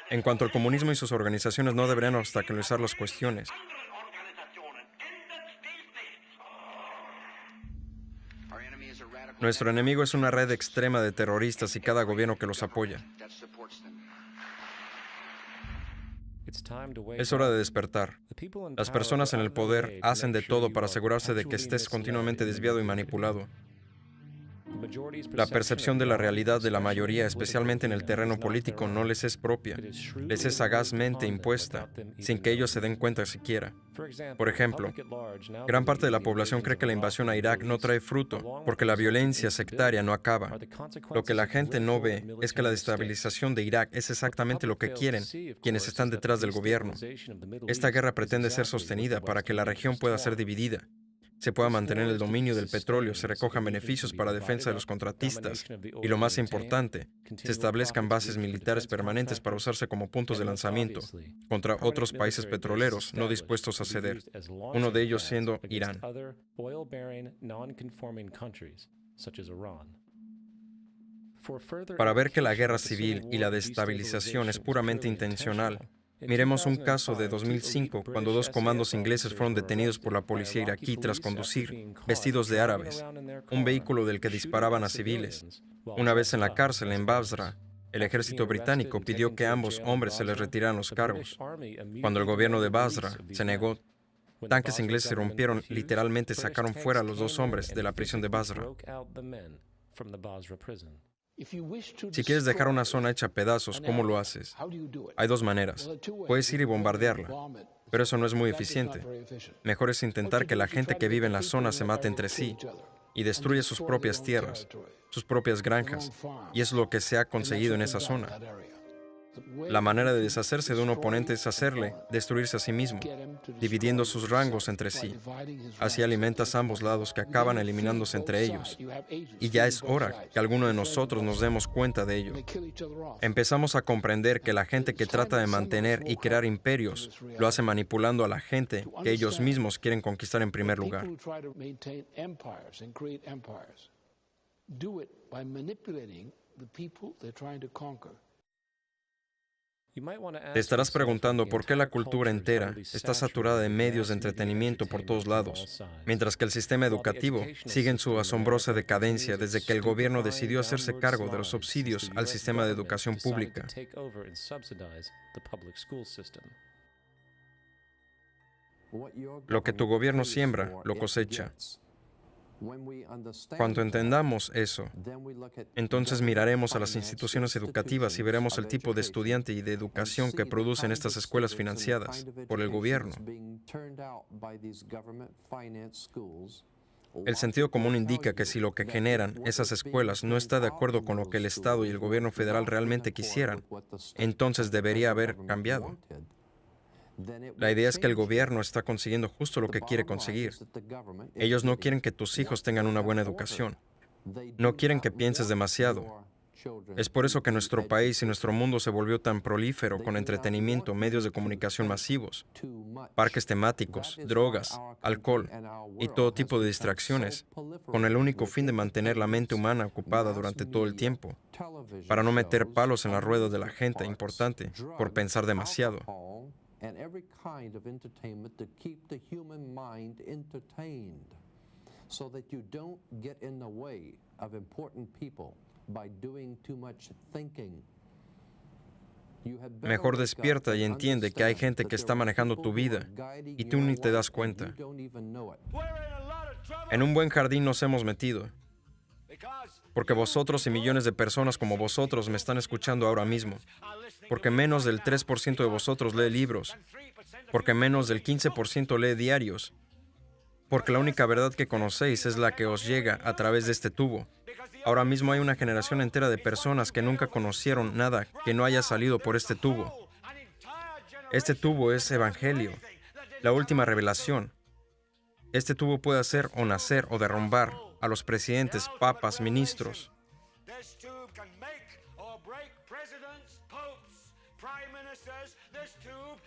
En cuanto al comunismo y sus organizaciones, no deberían obstaculizar las cuestiones. Nuestro enemigo es una red extrema de terroristas y cada gobierno que los apoya. Es hora de despertar. Las personas en el poder hacen de todo para asegurarse de que estés continuamente desviado y manipulado. La percepción de la realidad de la mayoría, especialmente en el terreno político, no les es propia. Les es sagazmente impuesta, sin que ellos se den cuenta siquiera. Por ejemplo, gran parte de la población cree que la invasión a Irak no trae fruto, porque la violencia sectaria no acaba. Lo que la gente no ve es que la desestabilización de Irak es exactamente lo que quieren quienes están detrás del gobierno. Esta guerra pretende ser sostenida para que la región pueda ser dividida, se pueda mantener el dominio del petróleo, se recojan beneficios para defensa de los contratistas y, lo más importante, se establezcan bases militares permanentes para usarse como puntos de lanzamiento contra otros países petroleros no dispuestos a ceder, uno de ellos siendo Irán. Para ver que la guerra civil y la desestabilización es puramente intencional, miremos un caso de 2005, cuando 2 comandos ingleses fueron detenidos por la policía iraquí tras conducir, vestidos de árabes, un vehículo del que disparaban a civiles. Una vez en la cárcel en Basra, el ejército británico pidió que a ambos hombres se les retiraran los cargos. Cuando el gobierno de Basra se negó, tanques ingleses irrumpieron, literalmente sacaron fuera a los 2 hombres de la prisión de Basra. Si quieres dejar una zona hecha pedazos, ¿cómo lo haces? Hay 2 maneras. Puedes ir y bombardearla, pero eso no es muy eficiente. Mejor es intentar que la gente que vive en la zona se mate entre sí y destruya sus propias tierras, sus propias granjas, y es lo que se ha conseguido en esa zona. La manera de deshacerse de un oponente es hacerle destruirse a sí mismo, dividiendo sus rangos entre sí. Así alimentas ambos lados que acaban eliminándose entre ellos. Y ya es hora que alguno de nosotros nos demos cuenta de ello. Empezamos a comprender que la gente que trata de mantener y crear imperios lo hace manipulando a la gente que ellos mismos quieren conquistar en primer lugar. Te estarás preguntando por qué la cultura entera está saturada de medios de entretenimiento por todos lados, mientras que el sistema educativo sigue en su asombrosa decadencia desde que el gobierno decidió hacerse cargo de los subsidios al sistema de educación pública. Lo que tu gobierno siembra, lo cosecha. Cuando entendamos eso, entonces miraremos a las instituciones educativas y veremos el tipo de estudiante y de educación que producen estas escuelas financiadas por el gobierno. El sentido común indica que si lo que generan esas escuelas no está de acuerdo con lo que el Estado y el gobierno federal realmente quisieran, entonces debería haber cambiado. La idea es que el gobierno está consiguiendo justo lo que quiere conseguir. Ellos no quieren que tus hijos tengan una buena educación. No quieren que pienses demasiado. Es por eso que nuestro país y nuestro mundo se volvió tan prolífero con entretenimiento, medios de comunicación masivos, parques temáticos, drogas, alcohol y todo tipo de distracciones, con el único fin de mantener la mente humana ocupada durante todo el tiempo, para no meter palos en las ruedas de la gente importante por pensar demasiado. And every kind of entertainment to keep the human mind entertained so that you don't get in the way of important people by doing too much thinking. Mejor despierta y entiende que hay gente que está manejando tu vida y tú ni te das cuenta. En un buen jardín nos hemos metido, porque vosotros y millones de personas como vosotros me están escuchando ahora mismo, porque menos del 3% de vosotros lee libros, porque menos del 15% lee diarios, porque la única verdad que conocéis es la que os llega a través de este tubo. Ahora mismo hay una generación entera de personas que nunca conocieron nada que no haya salido por este tubo. Este tubo es evangelio, la última revelación. Este tubo puede hacer o nacer o derrumbar a los presidentes, papas, ministros.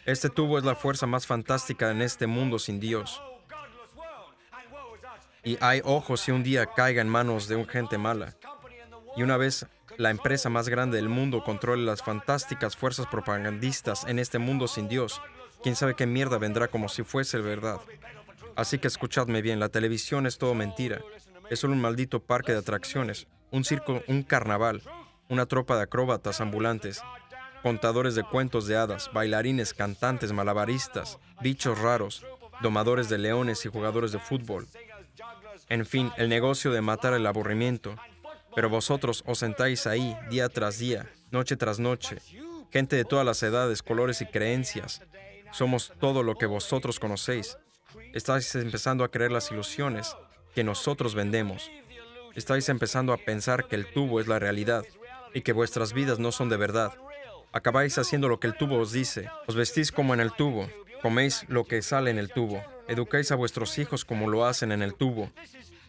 Este tubo es la fuerza más fantástica en este mundo sin Dios. Y hay ojos si un día caiga en manos de un gente mala. Y una vez la empresa más grande del mundo controle las fantásticas fuerzas propagandistas en este mundo sin Dios, quién sabe qué mierda vendrá como si fuese verdad. Así que escuchadme bien, la televisión es todo mentira. Es solo un maldito parque de atracciones, un circo, un carnaval, una tropa de acróbatas ambulantes, contadores de cuentos de hadas, bailarines, cantantes, malabaristas, bichos raros, domadores de leones y jugadores de fútbol. En fin, el negocio de matar el aburrimiento. Pero vosotros os sentáis ahí día tras día, noche tras noche, gente de todas las edades, colores y creencias. Somos todo lo que vosotros conocéis. Estáis empezando a creer las ilusiones que nosotros vendemos. Estáis empezando a pensar que el tubo es la realidad y que vuestras vidas no son de verdad. Acabáis haciendo lo que el tubo os dice. Os vestís como en el tubo. Coméis lo que sale en el tubo. Educáis a vuestros hijos como lo hacen en el tubo.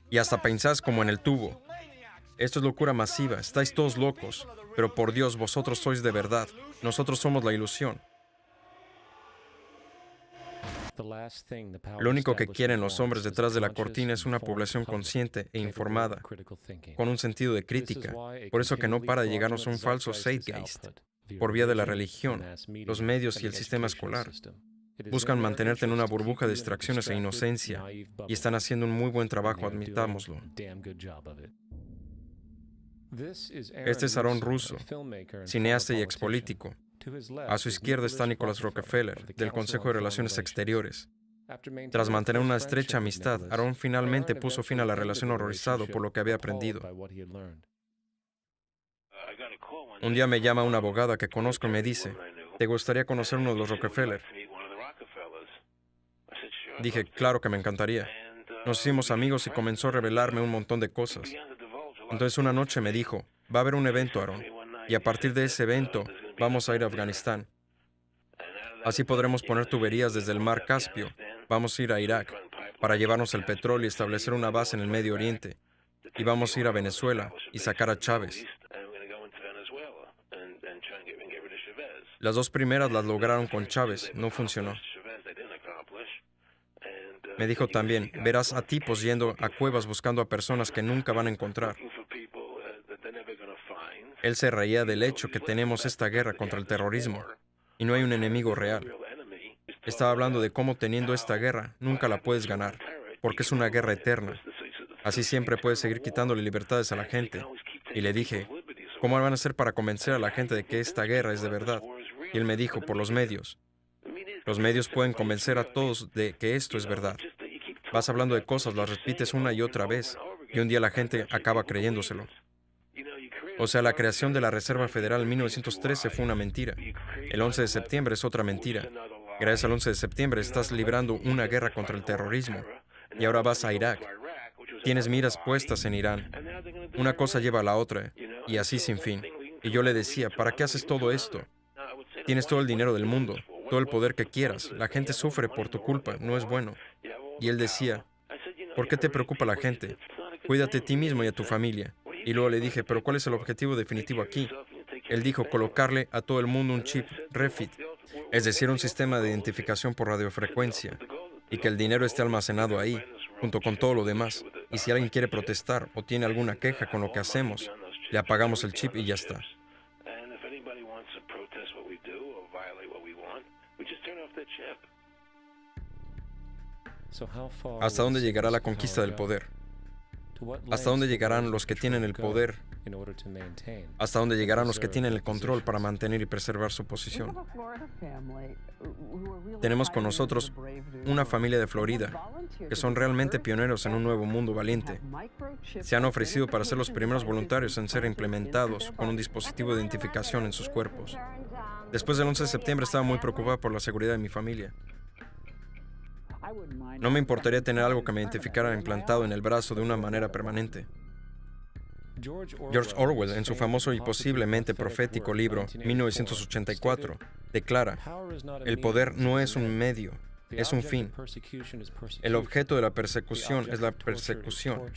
Y hasta pensáis como en el tubo. Esto es locura masiva. Estáis todos locos. Pero por Dios, vosotros sois de verdad. Nosotros somos la ilusión. Lo único que quieren los hombres detrás de la cortina es una población consciente e informada, con un sentido de crítica. Por eso que no para de llegarnos un falso zeitgeist, por vía de la religión, los medios y el sistema escolar. Buscan mantenerte en una burbuja de distracciones e inocencia, y están haciendo un muy buen trabajo, admitámoslo. Este es Aaron Russo, cineasta y expolítico. A su izquierda está Nicholas Rockefeller, del Consejo de Relaciones Exteriores. Tras mantener una estrecha amistad, Aaron finalmente puso fin a la relación horrorizado por lo que había aprendido. Un día me llama una abogada que conozco y me dice, ¿te gustaría conocer uno de los Rockefeller? Dije, claro que me encantaría. Nos hicimos amigos y comenzó a revelarme un montón de cosas. Entonces una noche me dijo, va a haber un evento, Aaron, y a partir de ese evento Vamos a ir a Afganistán. Así podremos poner tuberías desde el mar Caspio. Vamos a ir a Irak para llevarnos el petróleo y establecer una base en el Medio Oriente. Y vamos a ir a Venezuela y sacar a Chávez. Las dos primeras las lograron con Chávez, no funcionó. Me dijo también, verás a tipos yendo a cuevas buscando a personas que nunca van a encontrar. Él se reía del hecho que tenemos esta guerra contra el terrorismo y no hay un enemigo real. Estaba hablando de cómo teniendo esta guerra nunca la puedes ganar, porque es una guerra eterna. Así siempre puedes seguir quitándole libertades a la gente. Y le dije, ¿cómo van a hacer para convencer a la gente de que esta guerra es de verdad? Y él me dijo, por los medios. Los medios pueden convencer a todos de que esto es verdad. Vas hablando de cosas, las repites una y otra vez, y un día la gente acaba creyéndoselo. O sea, la creación de la Reserva Federal en 1913 fue una mentira. El 11 de septiembre es otra mentira. Gracias al 11 de septiembre estás librando una guerra contra el terrorismo. Y ahora vas a Irak. Tienes miras puestas en Irán. Una cosa lleva a la otra, y así sin fin. Y yo le decía, ¿para qué haces todo esto? Tienes todo el dinero del mundo, todo el poder que quieras. La gente sufre por tu culpa, no es bueno. Y él decía, ¿por qué te preocupa la gente? Cuídate a ti mismo y a tu familia. Y luego le dije, ¿pero cuál es el objetivo definitivo aquí? Él dijo, colocarle a todo el mundo un chip REFIT, es decir, un sistema de identificación por radiofrecuencia, y que el dinero esté almacenado ahí, junto con todo lo demás. Y si alguien quiere protestar o tiene alguna queja con lo que hacemos, le apagamos el chip y ya está. ¿Hasta dónde llegará la conquista del poder? ¿Hasta dónde llegarán los que tienen el poder? ¿Hasta dónde llegarán los que tienen el control para mantener y preservar su posición? Tenemos con nosotros una familia de Florida, que son realmente pioneros en un nuevo mundo valiente. Se han ofrecido para ser los primeros voluntarios en ser implementados con un dispositivo de identificación en sus cuerpos. Después del 11 de septiembre estaba muy preocupada por la seguridad de mi familia. No me importaría tener algo que me identificara implantado en el brazo de una manera permanente. George Orwell, en su famoso y posiblemente profético libro 1984, declara, el poder no es un medio, es un fin. El objeto de la persecución es la persecución.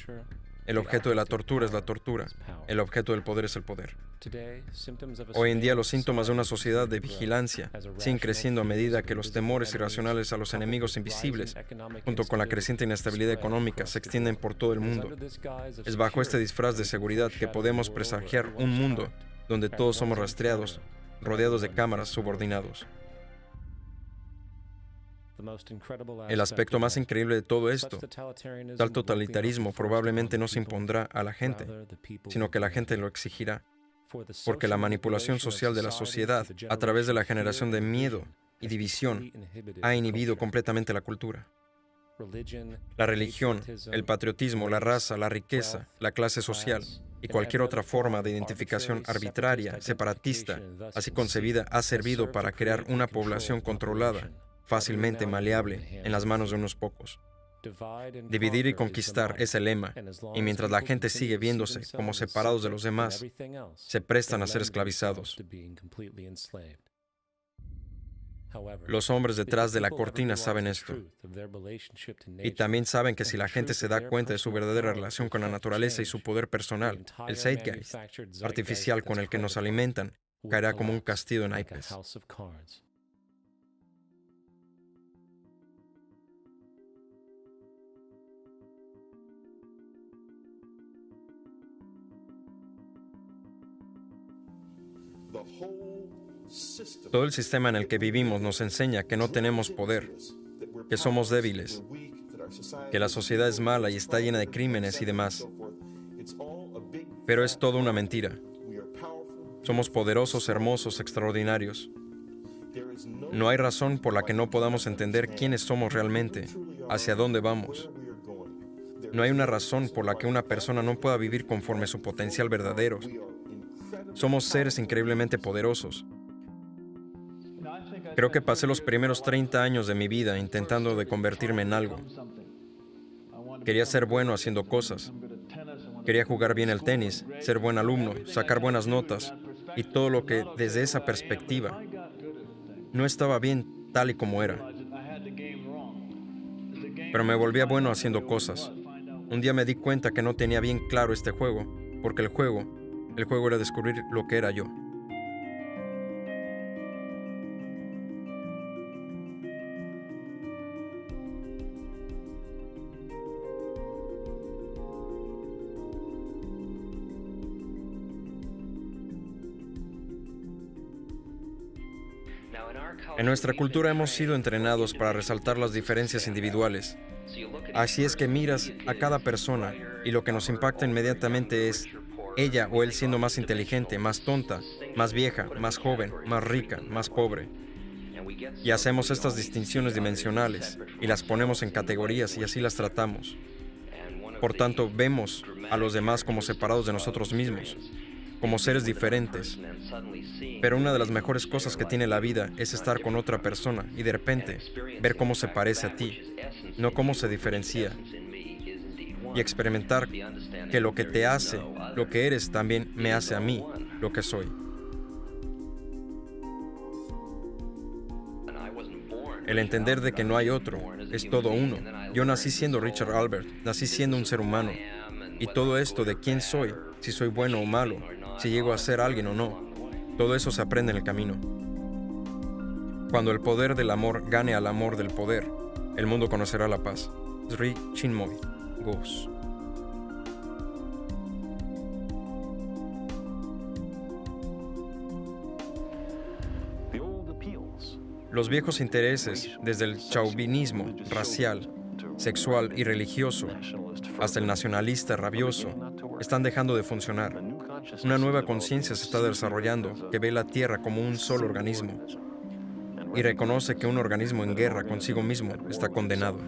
El objeto de la tortura es la tortura. El objeto del poder es el poder. Hoy en día los síntomas de una sociedad de vigilancia siguen creciendo a medida que los temores irracionales a los enemigos invisibles, junto con la creciente inestabilidad económica, se extienden por todo el mundo. Es bajo este disfraz de seguridad que podemos presagiar un mundo donde todos somos rastreados, rodeados de cámaras subordinados. El aspecto más increíble de todo esto, tal totalitarismo probablemente no se impondrá a la gente, sino que la gente lo exigirá, porque la manipulación social de la sociedad, a través de la generación de miedo y división, ha inhibido completamente la cultura. La religión, el patriotismo, la raza, la riqueza, la clase social y cualquier otra forma de identificación arbitraria, separatista, así concebida, ha servido para crear una población controlada, fácilmente maleable en las manos de unos pocos. Dividir y conquistar es el lema, y mientras la gente sigue viéndose como separados de los demás, se prestan a ser esclavizados. Los hombres detrás de la cortina saben esto, y también saben que si la gente se da cuenta de su verdadera relación con la naturaleza y su poder personal, el zeitgeist artificial con el que nos alimentan caerá como un castillo en naipes. Todo el sistema en el que vivimos nos enseña que no tenemos poder, que somos débiles, que la sociedad es mala y está llena de crímenes y demás. Pero es todo una mentira. Somos poderosos, hermosos, extraordinarios. No hay razón por la que no podamos entender quiénes somos realmente, hacia dónde vamos. No hay una razón por la que una persona no pueda vivir conforme a su potencial verdadero. Somos seres increíblemente poderosos. Creo que pasé los primeros 30 años de mi vida intentando de convertirme en algo. Quería ser bueno haciendo cosas. Quería jugar bien el tenis, ser buen alumno, sacar buenas notas, y todo lo que desde esa perspectiva no estaba bien tal y como era, pero me volvía bueno haciendo cosas. Un día me di cuenta que no tenía bien claro este juego, porque el juego era descubrir lo que era yo. En nuestra cultura hemos sido entrenados para resaltar las diferencias individuales. Así es que miras a cada persona y lo que nos impacta inmediatamente es ella o él siendo más inteligente, más tonta, más vieja, más joven, más rica, más pobre. Y hacemos estas distinciones dimensionales y las ponemos en categorías y así las tratamos. Por tanto, vemos a los demás como separados de nosotros mismos, como seres diferentes. Pero una de las mejores cosas que tiene la vida es estar con otra persona y de repente ver cómo se parece a ti, no cómo se diferencia, y experimentar que lo que te hace, lo que eres, también me hace a mí, lo que soy. El entender de que no hay otro, es todo uno. Yo nací siendo Richard Albert, nací siendo un ser humano. Y todo esto de quién soy, si soy bueno o malo, si llego a ser alguien o no, todo eso se aprende en el camino. Cuando el poder del amor gane al amor del poder, el mundo conocerá la paz. Sri Chinmoy Ghosh. Los viejos intereses, desde el chauvinismo racial, sexual y religioso, hasta el nacionalista rabioso, están dejando de funcionar. Una nueva conciencia se está desarrollando que ve la Tierra como un solo organismo y reconoce que un organismo en guerra consigo mismo está condenado.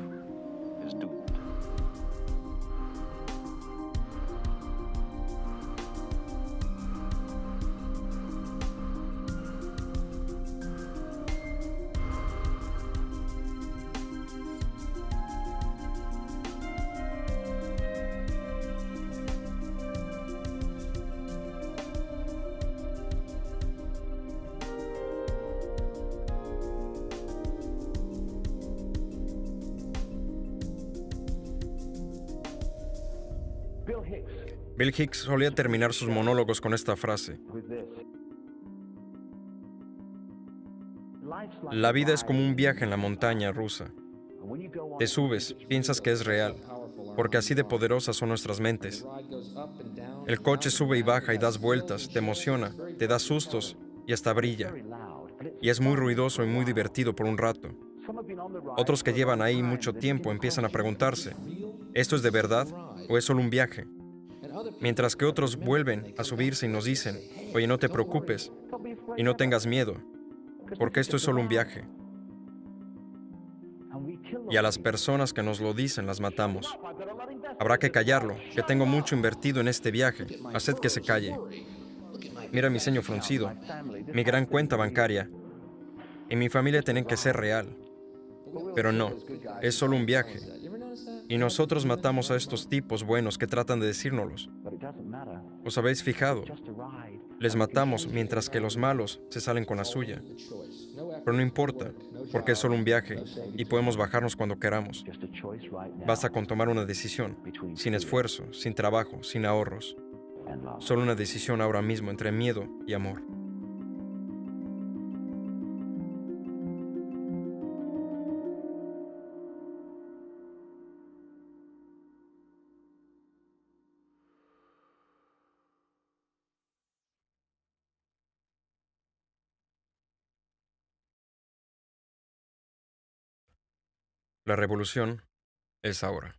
Bill Hicks solía terminar sus monólogos con esta frase: la vida es como un viaje en la montaña rusa. Te subes, piensas que es real, porque así de poderosas son nuestras mentes. El coche sube y baja y das vueltas, te emociona, te da sustos y hasta brilla. Y es muy ruidoso y muy divertido por un rato. Otros que llevan ahí mucho tiempo empiezan a preguntarse, ¿esto es de verdad o es solo un viaje? Mientras que otros vuelven a subirse y nos dicen, oye, no te preocupes y no tengas miedo, porque esto es solo un viaje. Y a las personas que nos lo dicen las matamos. Habrá que callarlo, que tengo mucho invertido en este viaje. Haced que se calle. Mira mi ceño fruncido, mi gran cuenta bancaria. Y mi familia tiene que ser real. Pero no, es solo un viaje. Y nosotros matamos a estos tipos buenos que tratan de decírnoslos. ¿Os habéis fijado? Les matamos mientras que los malos se salen con la suya. Pero no importa, porque es solo un viaje y podemos bajarnos cuando queramos. Basta con tomar una decisión, sin esfuerzo, sin trabajo, sin ahorros. Solo una decisión ahora mismo entre miedo y amor. La revolución es ahora.